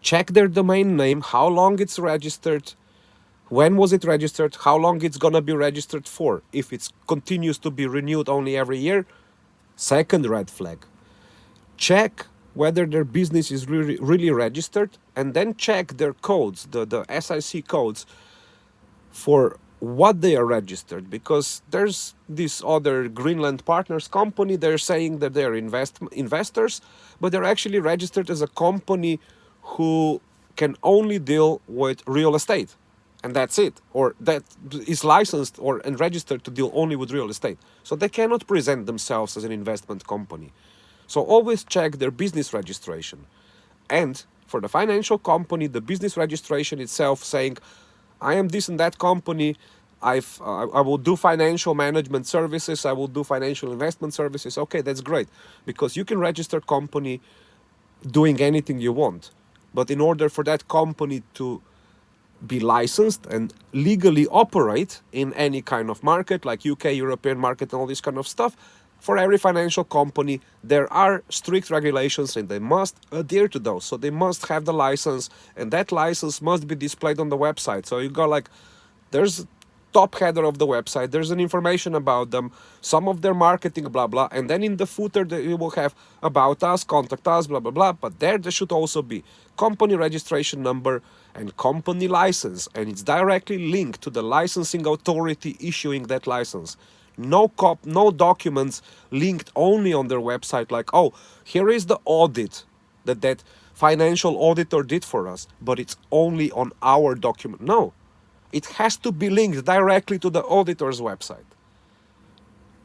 Check their domain name, how long it's registered, when was it registered, how long it's gonna be registered for. If it continues to be renewed only every year, second red flag. Check whether their business is really registered, and then check their codes, the SIC codes, for what they are registered, because there's this other Greenland Partners company. They're saying that they're investors, but they're actually registered as a company who can only deal with real estate, and that's it, or that is licensed or and registered to deal only with real estate. So they cannot present themselves as an investment company. So always check their business registration. And for the financial company, the business registration itself saying, I am this and that company. I will do financial management services. I will do financial investment services. Okay, that's great, because you can register company doing anything you want. But in order for that company to be licensed and legally operate in any kind of market like UK, European market, and all this kind of stuff, for every financial company, there are strict regulations and they must adhere to those. So they must have the license, and that license must be displayed on the website. So you go like, there's top header of the website, there's an information about them, some of their marketing, blah blah, and then in the footer you will have about us, contact us, blah blah blah. But there should also be company registration number and company license, and it's directly linked to the licensing authority issuing that license. No documents linked only on their website, like, oh, here is the audit that financial auditor did for us, but it's only on our document. No, it has to be linked directly to the auditor's website.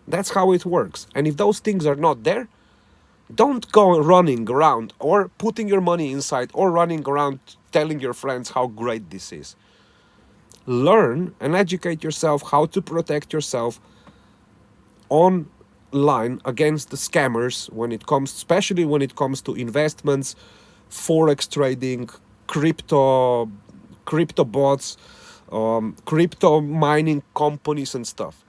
That's how it works. And if those things are not there, don't go running around or putting your money inside or running around telling your friends how great this is. Learn and educate yourself how to protect yourself online against the scammers when it comes, especially when it comes to investments, forex trading, crypto bots, crypto mining companies and stuff.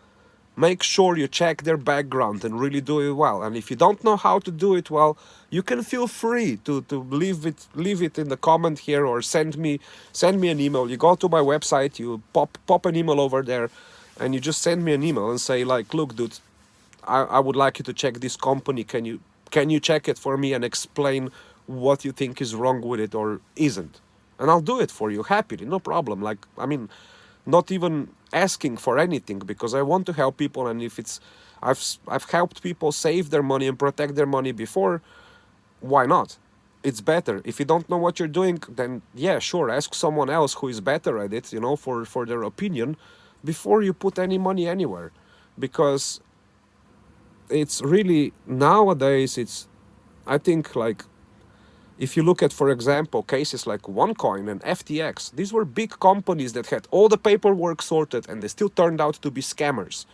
Make sure you check their background and really do it well. And if you don't know how to do it well, you can feel free to leave it in the comment here, or send me an email. You go to my website, you pop an email over there, and you just send me an email and say like, look, dude, I would like you to check this company. Can you check it for me and explain what you think is wrong with it or isn't? And I'll do it for you happily, no problem. Like, I mean, not even asking for anything, because I want to help people. And if it's, I've helped people save their money and protect their money before, why not? It's better. If you don't know what you're doing, then yeah, sure, ask someone else who is better at it, for their opinion, before you put any money anywhere. Because it's really, nowadays, it's, I think, like, if you look at, for example, cases like OneCoin and FTX, these were big companies that had all the paperwork sorted, and they still turned out to be scammers.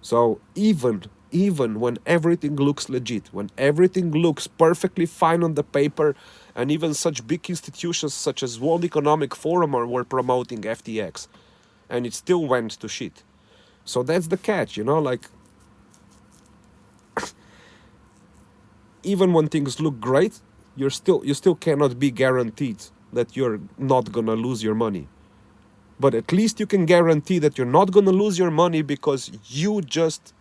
So even when everything looks legit, when everything looks perfectly fine on the paper, and even such big institutions such as World Economic Forum were promoting FTX, and it still went to shit. So that's the catch, like, even when things look great, you still cannot be guaranteed that you're not gonna lose your money. But at least you can guarantee that you're not gonna lose your money, because you just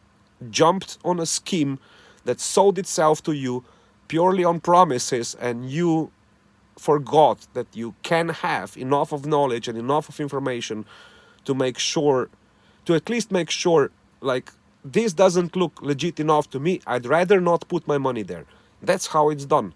jumped on a scheme that sold itself to you purely on promises, and you forgot that you can have enough of knowledge and enough of information to make sure, to at least make sure, like, this doesn't look legit enough to me, I'd rather not put my money there. That's how it's done.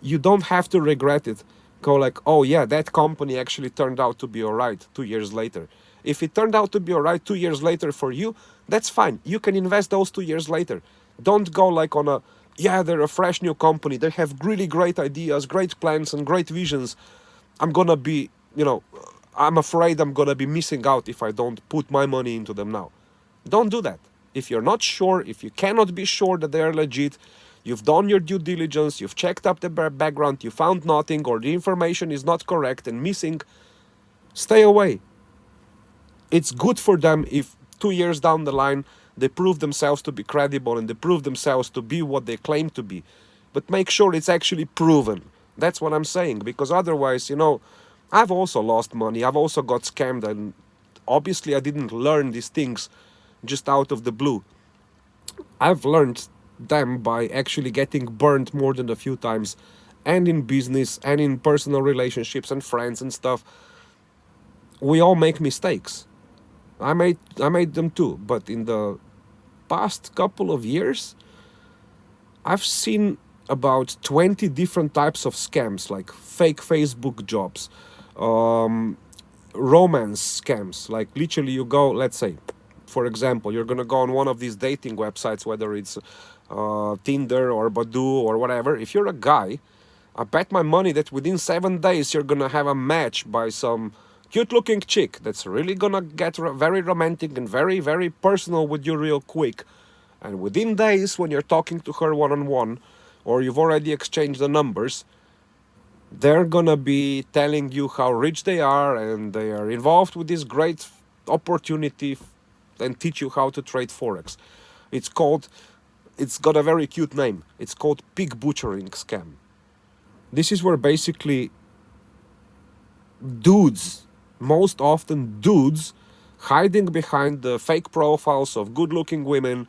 You don't have to regret it. Go like, oh yeah, that company actually turned out to be alright 2 years later. If it turned out to be alright 2 years later for you, that's fine. You can invest those 2 years later. Don't go like on a, yeah, they're a fresh new company, they have really great ideas, great plans, and great visions, I'm gonna be, I'm afraid I'm gonna be missing out if I don't put my money into them now. Don't do that. If you're not sure, if you cannot be sure that they are legit, you've done your due diligence, you've checked up the background, you found nothing, or the information is not correct and missing, stay away. It's good for them if 2 years down the line they prove themselves to be credible and they prove themselves to be what they claim to be. But make sure it's actually proven. That's what I'm saying. Because otherwise, I've also lost money. I've also got scammed. And obviously, I didn't learn these things just out of the blue. I've learned them by actually getting burned more than a few times, and in business and in personal relationships and friends and stuff. We all make mistakes. I made them too, but in the past couple of years, I've seen about 20 different types of scams, like fake Facebook jobs, um, romance scams. Like literally, you go, let's say, for example, you're gonna go on one of these dating websites, whether it's Tinder or Badoo or whatever. If you're a guy, I bet my money that within 7 days you're gonna have a match by some cute-looking chick that's really gonna get very romantic and very, very personal with you real quick. And within days, when you're talking to her one-on-one, or you've already exchanged the numbers, they're gonna be telling you how rich they are and they are involved with this great opportunity and teach you how to trade forex. It's called, it's got a very cute name. It's called pig butchering scam. This is where basically dudes, most often dudes, hiding behind the fake profiles of good-looking women,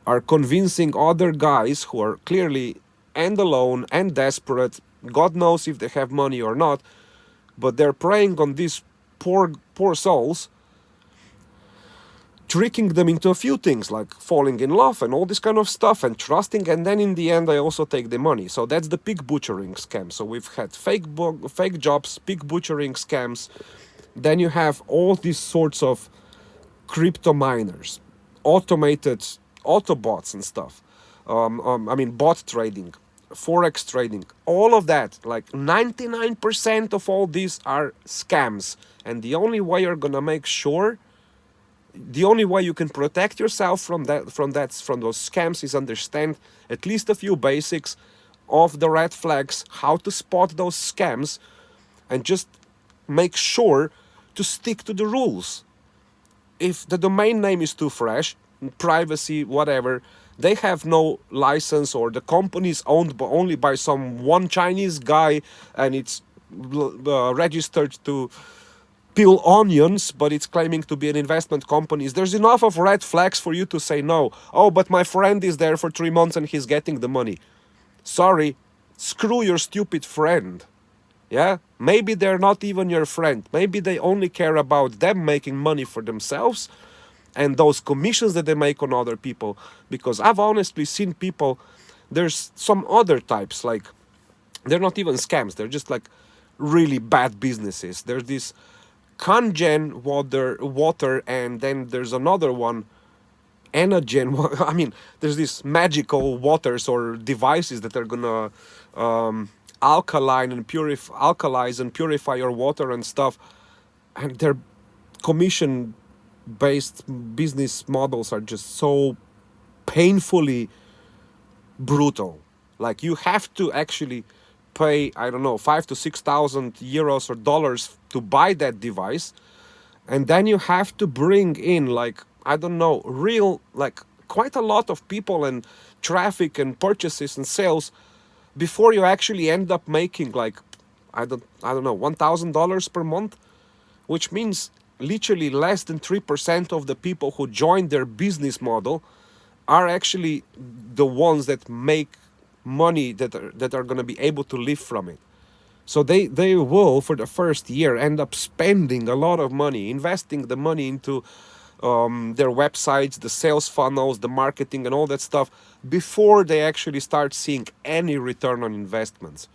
are convincing other guys who are clearly and alone and desperate. God knows if they have money or not, but they're preying on these poor souls, tricking them into a few things like falling in love and all this kind of stuff and trusting, and then in the end I also take the money. So that's the pig butchering scam. So we've had fake jobs, pig butchering scams. Then you have all these sorts of crypto miners, automated autobots and stuff. Bot trading, forex trading, all of that. Like 99% of all these are scams. And the only way you're gonna make sure, the only way you can protect yourself from those scams is understand at least a few basics of the red flags, how to spot those scams, and just make sure to stick to the rules. If the domain name is too fresh, privacy, whatever, they have no license, or the company is owned only by some one Chinese guy and it's registered to peel onions, but it's claiming to be an investment company. There's enough of red flags for you to say no. Oh, but my friend is there for 3 months and he's getting the money. Sorry, screw your stupid friend. Yeah? Maybe they're not even your friend. Maybe they only care about them making money for themselves and those commissions that they make on other people. Because I've honestly seen people, there's some other types, like, they're not even scams, they're just like really bad businesses. There's this Kangen water, and then there's another one, Enogen. There's these magical waters or devices that are gonna alkalize and purify your water and stuff. And their commission-based business models are just so painfully brutal. Like, you have to actually pay, I don't know, 5,000 to 6,000 euros or dollars to buy that device, and then you have to bring in, like, I don't know, real, like, quite a lot of people and traffic and purchases and sales before you actually end up making, like, I don't know, $1,000 per month, which means literally less than 3% of the people who join their business model are actually the ones that make money, that are going to be able to live from it. So they will, for the first year, end up spending a lot of money, investing the money into their websites, the sales funnels, the marketing, and all that stuff before they actually start seeing any return on investments.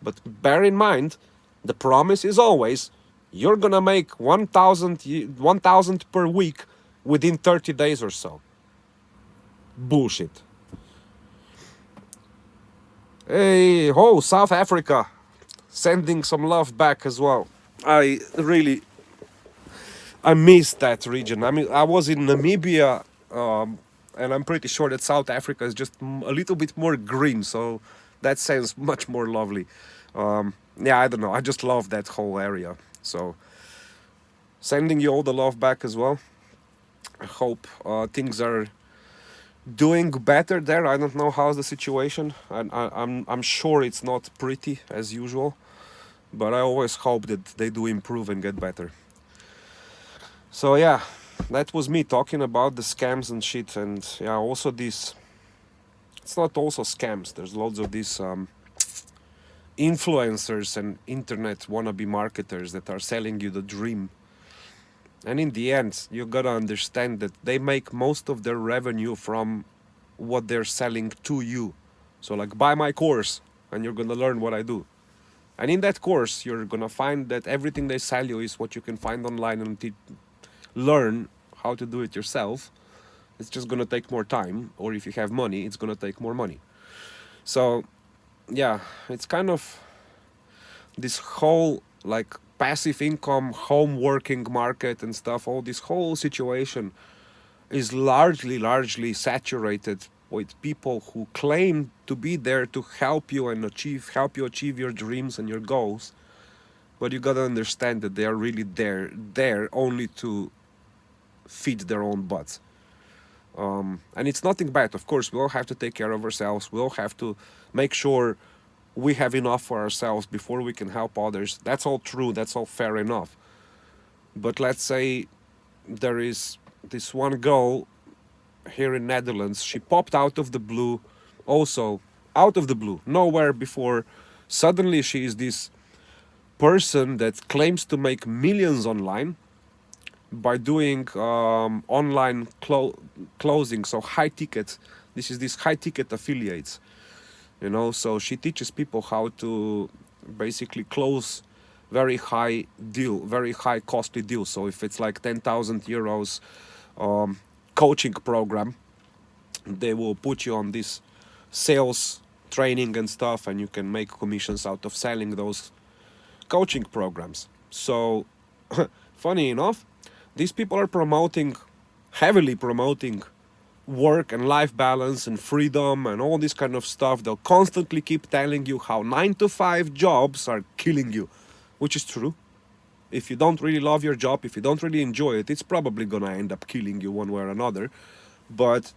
But bear in mind, the promise is always you're gonna make 1,000 per week within 30 days or so. Bullshit. Hey, South Africa. sending some love back as well. I miss that region. I mean, I was in Namibia, and I'm pretty sure that South Africa is just a little bit more green, so that sounds much more lovely. Yeah, I don't know. I just love that whole area. So, sending you all the love back as well. I hope things are doing better there. I don't know how's the situation. I'm sure it's not pretty as usual, but I always hope that they do improve and get better. So yeah, that was me talking about the scams and shit, and yeah, also this. It's not also scams. There's loads of these influencers and internet wannabe marketers that are selling you the dream. And in the end, you gotta understand that they make most of their revenue from what they're selling to you. So like, buy my course, and you're gonna learn what I do. And in that course, you're gonna find that everything they sell you is what you can find online and learn how to do it yourself. It's just gonna take more time, or if you have money, it's gonna take more money. So, yeah, it's kind of this whole like passive income, home working market and stuff. All this whole situation is largely saturated with people who claim to be there to help you and help you achieve your dreams and your goals. But you gotta understand that they are really there only to feed their own butts. And it's nothing bad. Of course, we all have to take care of ourselves. We all have to make sure we have enough for ourselves before we can help others. That's all true. That's all fair enough. But let's say there is this one girl here in Netherlands. She popped out of the blue, also out of the blue, nowhere before. Suddenly, she is this person that claims to make millions online by doing online closing, so high ticket. This high ticket affiliates, So she teaches people how to basically close very high costly deals. So if it's like 10,000 euros coaching program, they will put you on this sales training and stuff, and you can make commissions out of selling those coaching programs. So funny enough, these people are heavily promoting work and life balance and freedom and all this kind of stuff. They'll constantly keep telling you how 9 to 5 jobs are killing you, which is true. If you don't really love your job, if you don't really enjoy it, it's probably gonna end up killing you one way or another. But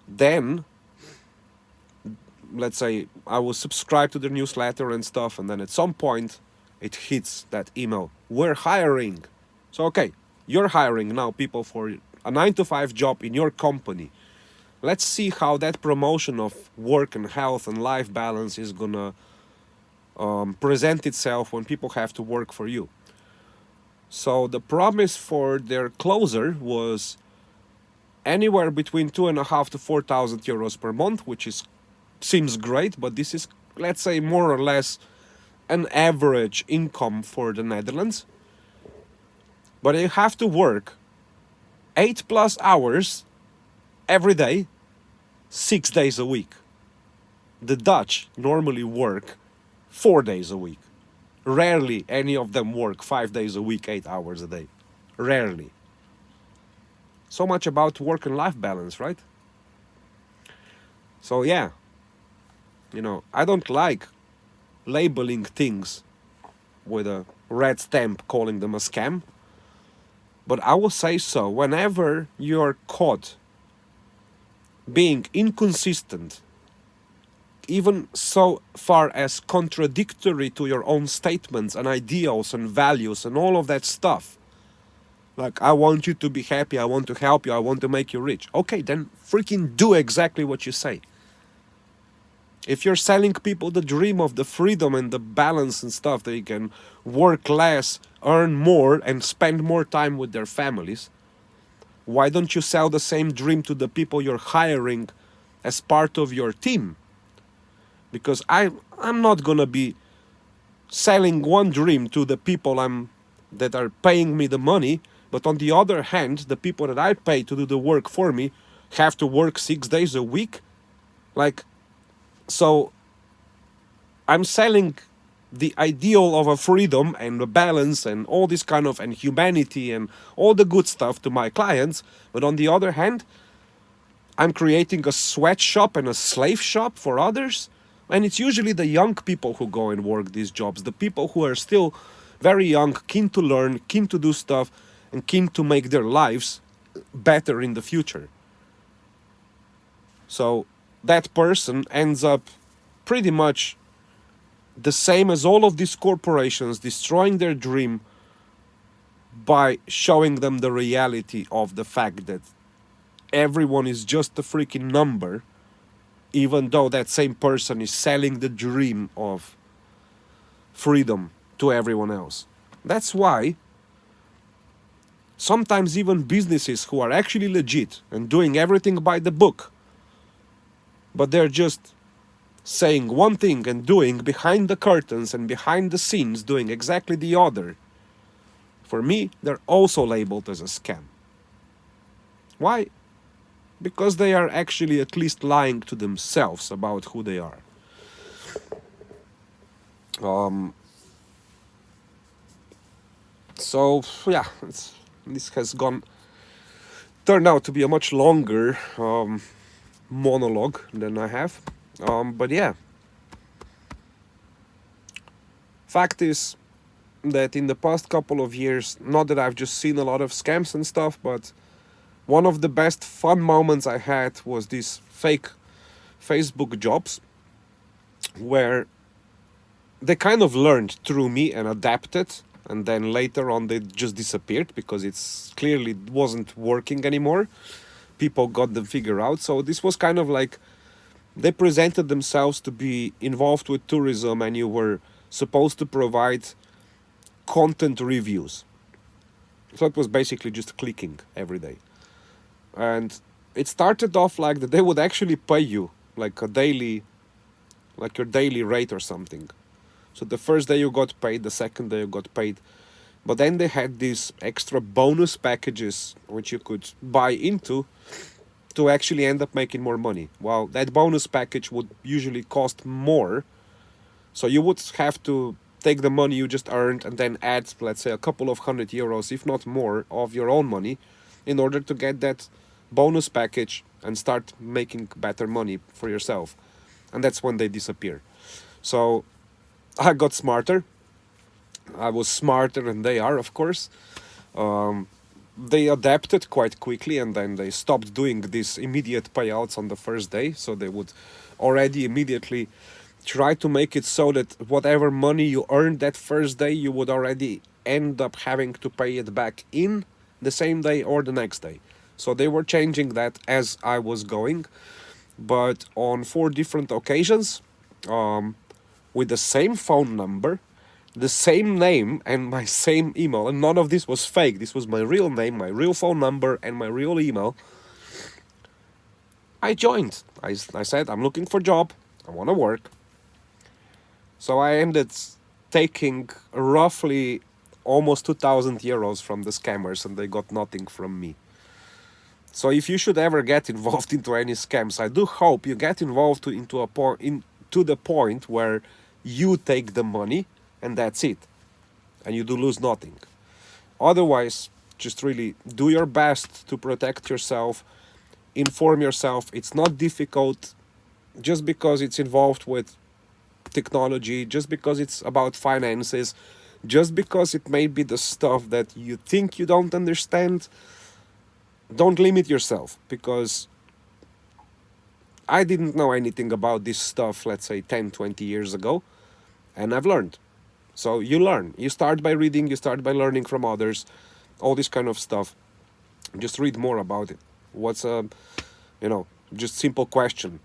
then, let's say I will subscribe to the newsletter and stuff, and then at some point it hits that email. We're hiring. So okay, you're hiring now people for a 9 to 5 job in your company. Let's see how that promotion of work and health and life balance is gonna present itself when people have to work for you. So the promise for their closer was anywhere between 2.5 to 4,000 euros per month, which seems great, but this is, let's say, more or less an average income for the Netherlands. But you have to work 8+ hours every day, 6 days a week. The Dutch normally work 4 days a week. Rarely any of them work 5 days a week, 8 hours a day. Rarely. So much about work and life balance, right? So yeah, I don't like labeling things with a red stamp, calling them a scam. But I will say so, whenever you're caught being inconsistent, even so far as contradictory to your own statements and ideals and values and all of that stuff, like, I want you to be happy, I want to help you, I want to make you rich. Okay, then freaking do exactly what you say. If you're selling people the dream of the freedom and the balance and stuff, they can work less, earn more, and spend more time with their families, why don't you sell the same dream to the people you're hiring as part of your team? Because I'm not gonna be selling one dream to the people that are paying me the money, but on the other hand, the people that I pay to do the work for me have to work 6 days a week. So I'm selling the ideal of a freedom and a balance and all this kind of and humanity and all the good stuff to my clients. But on the other hand, I'm creating a sweatshop and a slave shop for others. And it's usually the young people who go and work these jobs, the people who are still very young, keen to learn, keen to do stuff, and keen to make their lives better in the future. So that person ends up pretty much the same as all of these corporations, destroying their dream by showing them the reality of the fact that everyone is just a freaking number, even though that same person is selling the dream of freedom to everyone else. That's why sometimes even businesses who are actually legit and doing everything by the book, but they're just saying one thing and doing behind the curtains and behind the scenes doing exactly the other, for me, they're also labeled as a scam. Why? Because they are actually at least lying to themselves about who they are. So yeah, this has turned out to be a much longer monologue than I have. But yeah, fact is that in the past couple of years, not that I've just seen a lot of scams and stuff, but one of the best fun moments I had was these fake Facebook jobs where they kind of learned through me and adapted, and then later on they just disappeared because it's clearly wasn't working anymore. People got them figured out. So this was kind of like they presented themselves to be involved with tourism, and you were supposed to provide content reviews. So it was basically just clicking every day. And it started off like that they would actually pay you like like your daily rate or something. So the first day you got paid, the second day you got paid. But then they had these extra bonus packages which you could buy into to actually end up making more money. Well, that bonus package would usually cost more. So you would have to take the money you just earned and then add, let's say, a couple of €100, if not more, of your own money in order to get that bonus package and start making better money for yourself. And that's when they disappear. So I got smarter. I was smarter than they are, of course. They adapted quite quickly, and then they stopped doing these immediate payouts on the first day. So they would already immediately try to make it so that whatever money you earned that first day, you would already end up having to pay it back in the same day or the next day. So they were changing that as I was going. But on 4 different occasions, with the same phone number, the same name, and my same email, and none of this was fake. This was my real name, my real phone number, and my real email. I joined. I said, I'm looking for a job. I want to work. So I ended taking roughly almost €2,000 from the scammers, and they got nothing from me. So if you should ever get involved into any scams, I do hope you get involved to the point where you take the money and that's it, and you do lose nothing. Otherwise, just really do your best to protect yourself, inform yourself. It's not difficult just because it's involved with technology, just because it's about finances, just because it may be the stuff that you think you don't understand. Don't limit yourself, because I didn't know anything about this stuff, let's say 10, 20 years ago, and I've learned. So you learn. You start by reading, you start by learning from others, all this kind of stuff. Just read more about it. What's just simple question.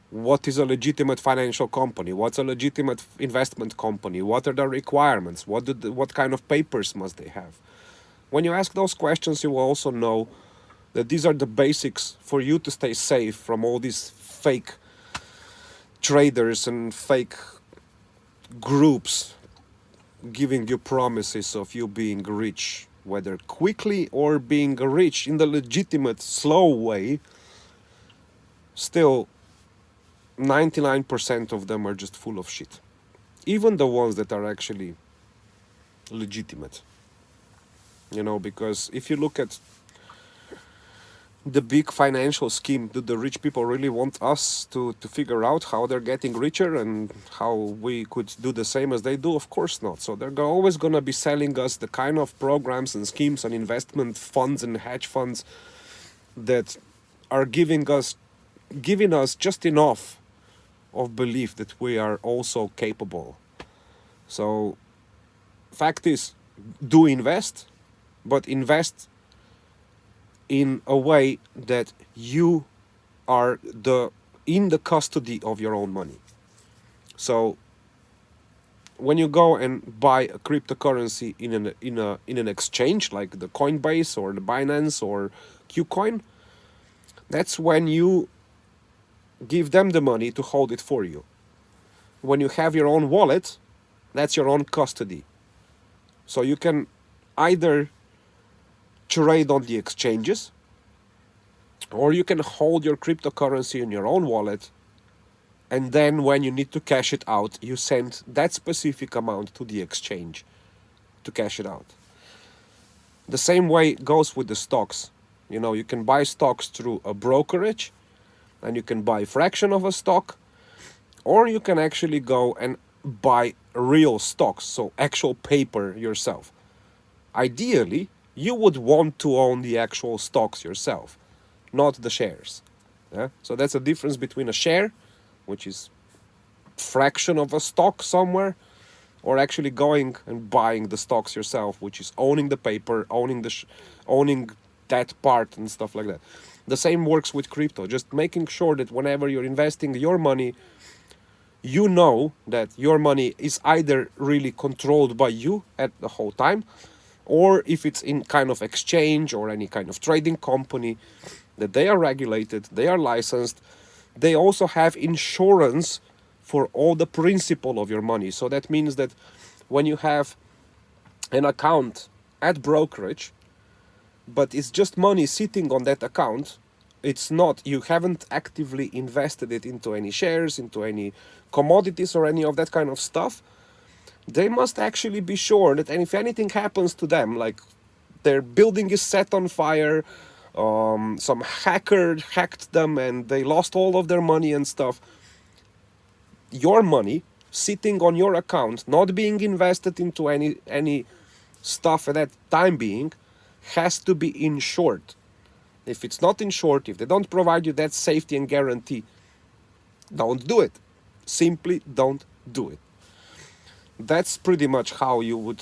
What is a legitimate financial company? What's a legitimate investment company? What are the requirements? What kind of papers must they have? When you ask those questions, you will also know that these are the basics for you to stay safe from all these fake traders and fake groups giving you promises of you being rich, whether quickly or being rich in the legitimate, slow way. Still, 99% of them are just full of shit. even the ones that are actually legitimate. Because if you look at the big financial scheme, do the rich people really want us to figure out how they're getting richer and how we could do the same as they do? Of course not. So they're always going to be selling us the kind of programs and schemes and investment funds and hedge funds that are giving us just enough of belief that we are also capable. So fact is, do invest, but invest in a way that you are in the custody of your own money. So when you go and buy a cryptocurrency in an exchange like the Coinbase or the Binance or Qcoin, that's when you give them the money to hold it for you. When you have your own wallet, that's your own custody. So you can either trade on the exchanges, or you can hold your cryptocurrency in your own wallet, and then when you need to cash it out, you send that specific amount to the exchange to cash it out. The same way goes with the stocks. You can buy stocks through a brokerage, and you can buy a fraction of a stock, or you can actually go and buy real stocks, so actual paper yourself. Ideally, you would want to own the actual stocks yourself, not the shares. Yeah? So that's a difference between a share, which is fraction of a stock somewhere, or actually going and buying the stocks yourself, which is owning the paper, owning that part and stuff like that. The same works with crypto, just making sure that whenever you're investing your money, you know that your money is either really controlled by you at the whole time, or if it's in kind of exchange or any kind of trading company, that they are regulated, they are licensed, they also have insurance for all the principal of your money. So that means that when you have an account at brokerage, but it's just money sitting on that account, it's not, you haven't actively invested it into any shares, into any commodities or any of that kind of stuff, they must actually be sure that if anything happens to them, like their building is set on fire, some hacker hacked them and they lost all of their money and stuff, your money sitting on your account, not being invested into any stuff at that time being, has to be insured. If it's not insured, if they don't provide you that safety and guarantee, don't do it. Simply don't do it. That's pretty much what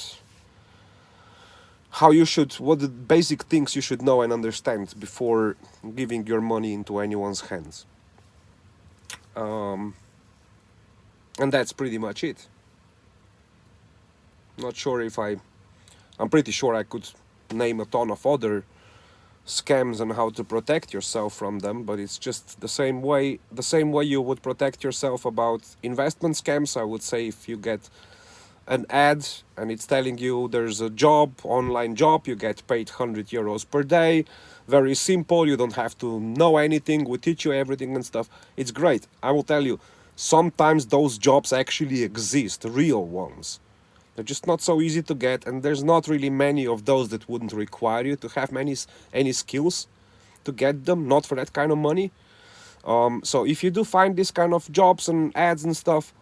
the basic things you should know and understand before giving your money into anyone's hands. And that's pretty much it. Not sure if I'm pretty sure I could name a ton of other scams and how to protect yourself from them, but it's just the same way you would protect yourself about investment scams. I would say if you get an ad and it's telling you there's a online job, you get paid €100 per day, very simple, you don't have to know anything, we teach you everything and stuff. It's great. I will tell you, sometimes those jobs actually exist, real ones. They're just not so easy to get, and there's not really many of those that wouldn't require you to have any skills to get them, not for that kind of money. So if you do find this kind of jobs and ads and stuff,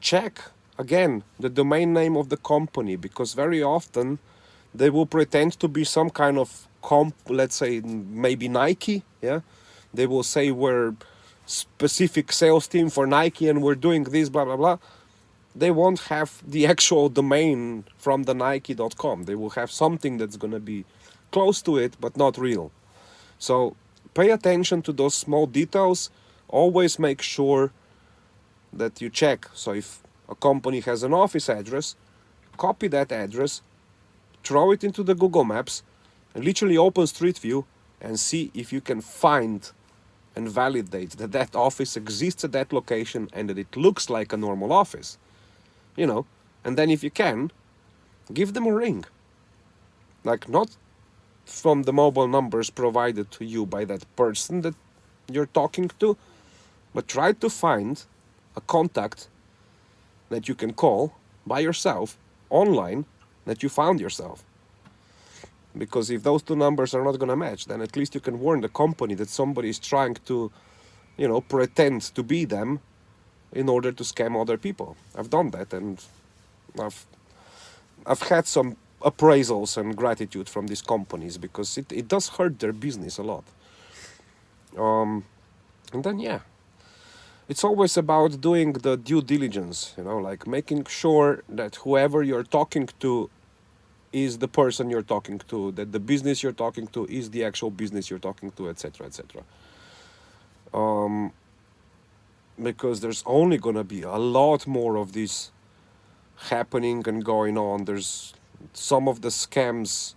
check again the domain name of the company, because very often they will pretend to be some kind of let's say maybe Nike. Yeah, they will say we're specific sales team for Nike and we're doing this, blah blah blah. They won't have the actual domain from the Nike.com. They will have something that's gonna be close to it, but not real. So pay attention to those small details. Always make sure that you check. So if a company has an office address, copy that address, throw it into the Google Maps, and literally open Street View and see if you can find and validate that that office exists at that location and that it looks like a normal office. And then if you can, give them a ring. Like, not from the mobile numbers provided to you by that person that you're talking to, but try to find a contact that you can call by yourself online that you found yourself. Because if those two numbers are not going to match, then at least you can warn the company that somebody is trying to, pretend to be them in order to scam other people. I've done that, and I've I've had some appraisals and gratitude from these companies because it does hurt their business a lot. And then yeah, it's always about doing the due diligence, like making sure that whoever you're talking to is the person you're talking to, that the business you're talking to is the actual business you're talking to, etc., etc. Because there's only gonna be a lot more of this happening and going on. There's some of the scams.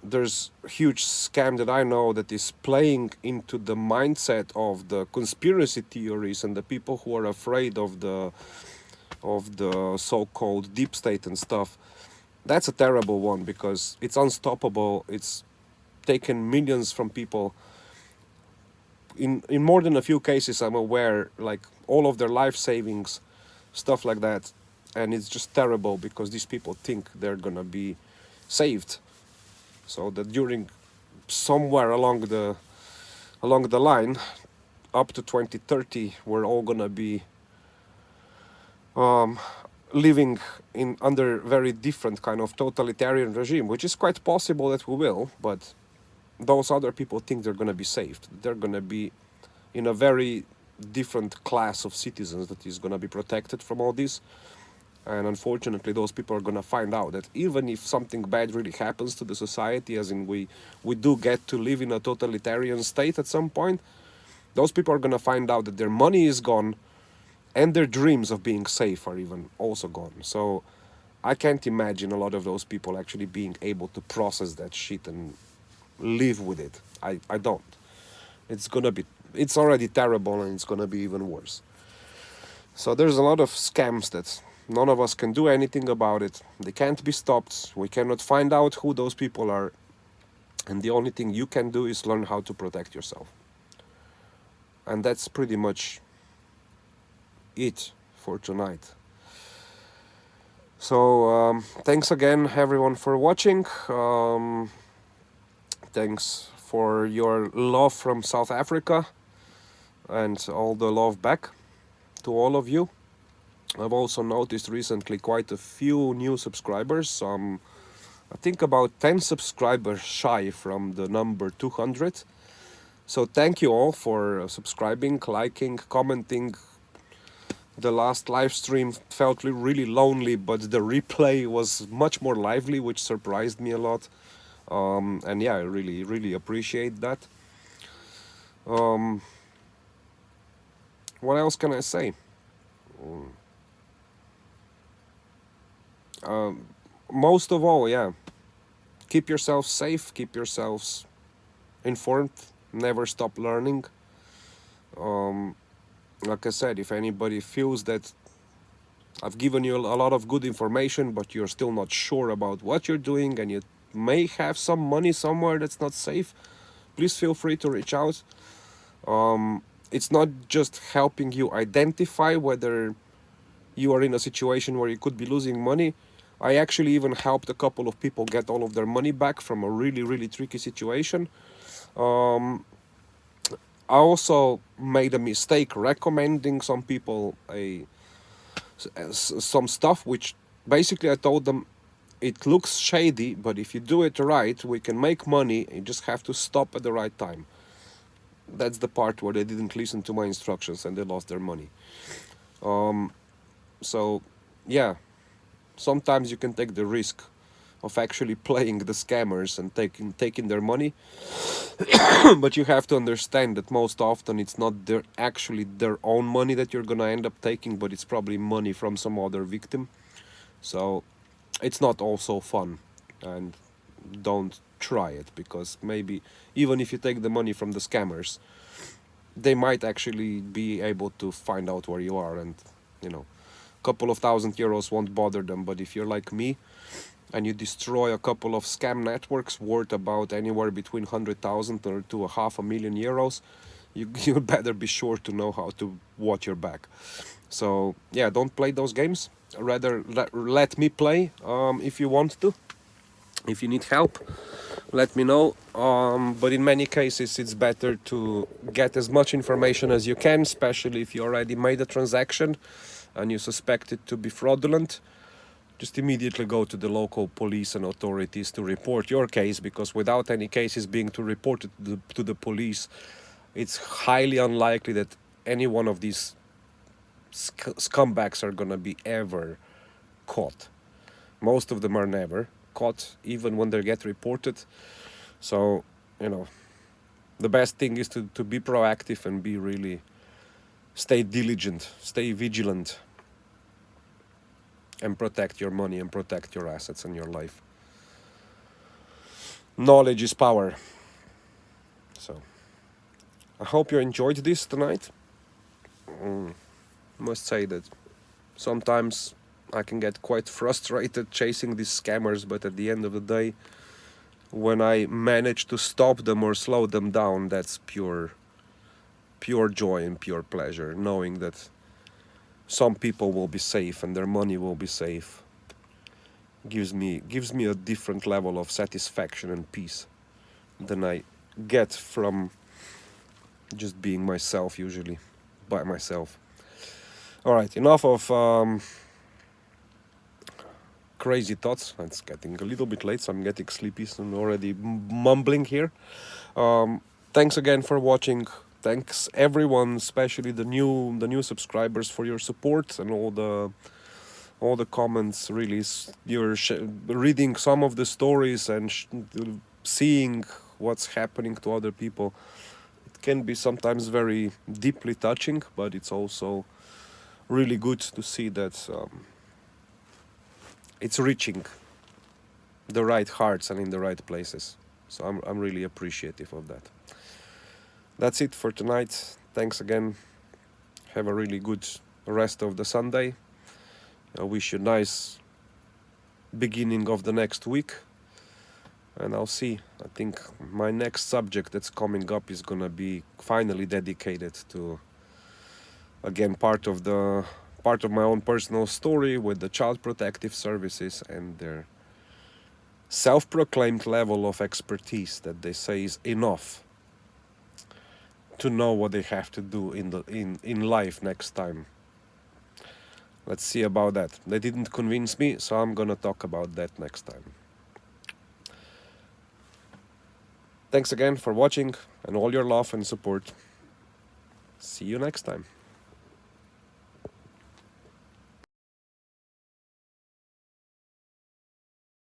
There's a huge scam that I know that is playing into the mindset of the conspiracy theories and the people who are afraid of the so-called deep state and stuff. That's a terrible one because it's unstoppable. It's taken millions from people. In more than a few cases, I'm aware, like all of their life savings, stuff like that. And it's just terrible because these people think they're gonna be saved. So that during somewhere along the line, up to 2030, we're all gonna be living in under very different kind of totalitarian regime, which is quite possible that we will, but those other people think they're gonna be saved. They're gonna be in a very different class of citizens that is gonna be protected from all this. And unfortunately, those people are gonna find out that even if something bad really happens to the society, as in we do get to live in a totalitarian state at some point, those people are gonna find out that their money is gone and their dreams of being safe are even also gone. So I can't imagine a lot of those people actually being able to process that shit and live with it. I don't. It's already terrible and it's gonna be even worse. So there's a lot of scams that none of us can do anything about it. They can't be stopped. We cannot find out who those people are. And the only thing you can do is learn how to protect yourself. And that's pretty much it for tonight. So thanks again, everyone, for watching. Thanks for your love from South Africa and all the love back to all of you. I've also noticed recently quite a few new subscribers. I think about 10 subscribers shy from the number 200. So thank you all for subscribing, liking, commenting. The last live stream felt really lonely, but the replay was much more lively, which surprised me a lot. And yeah, I really, really appreciate that. What else can I say? Most of all, yeah, keep yourself safe, keep yourselves informed, never stop learning. Like I said, if anybody feels that I've given you a lot of good information, but you're still not sure about what you're doing and you may have some money somewhere that's not safe, please feel free to reach out. It's not just helping you identify whether you are in a situation where you could be losing money. I actually even helped a couple of people get all of their money back from a really, really tricky situation. I also made a mistake recommending some people some stuff which basically I told them it looks shady, but if you do it right, we can make money. You just have to stop at the right time. That's the part where they didn't listen to my instructions and they lost their money. So yeah, sometimes you can take the risk of actually playing the scammers and taking their money. But you have to understand that most often it's not actually their own money that you're gonna end up taking, but it's probably money from some other victim. So it's not all so fun, and don't try it, because maybe even if you take the money from the scammers, they might actually be able to find out where you are, and a couple of €1,000 won't bother them. But if you're like me and you destroy a couple of scam networks worth about anywhere between 100,000 to €500,000, you better be sure to know how to watch your back. So yeah, don't play those games. Rather let me play if you want to. If you need help, let me know. But in many cases, it's better to get as much information as you can, especially if you already made a transaction and you suspect it to be fraudulent. Just immediately go to the local police and authorities to report your case, because without any cases being to reported to the police, it's highly unlikely that any one of these scumbags are gonna be ever caught. Most of them are never caught, even when they get reported. So, you know, the best thing is to be proactive and be really stay diligent, stay vigilant, and protect your money and protect your assets and your life. Knowledge is power. So, I hope you enjoyed this tonight. Must say that sometimes I can get quite frustrated chasing these scammers, but at the end of the day, when I manage to stop them or slow them down, that's pure joy and pure pleasure, knowing that some people will be safe and their money will be safe. Gives me a different level of satisfaction and peace than I get from just being myself, usually by myself. All right, enough of crazy thoughts. It's getting a little bit late, so I'm getting sleepy, so I'm already mumbling here. Thanks again for watching. Thanks everyone, especially the new subscribers, for your support and all the comments. Really, you're reading some of the stories and seeing what's happening to other people. It can be sometimes very deeply touching, but it's also really good to see that it's reaching the right hearts and in the right places. So I'm really appreciative of that. That's it for tonight. Thanks again. Have a really good rest of the Sunday. I wish you a nice beginning of the next week. And I'll see. I think my next subject that's coming up is gonna be finally dedicated to, again, part of my own personal story with the Child Protective Services and their self-proclaimed level of expertise that they say is enough to know what they have to do in life next time. Let's see about that. They didn't convince me, so I'm gonna talk about that next time. Thanks again for watching and all your love and support. See you next time.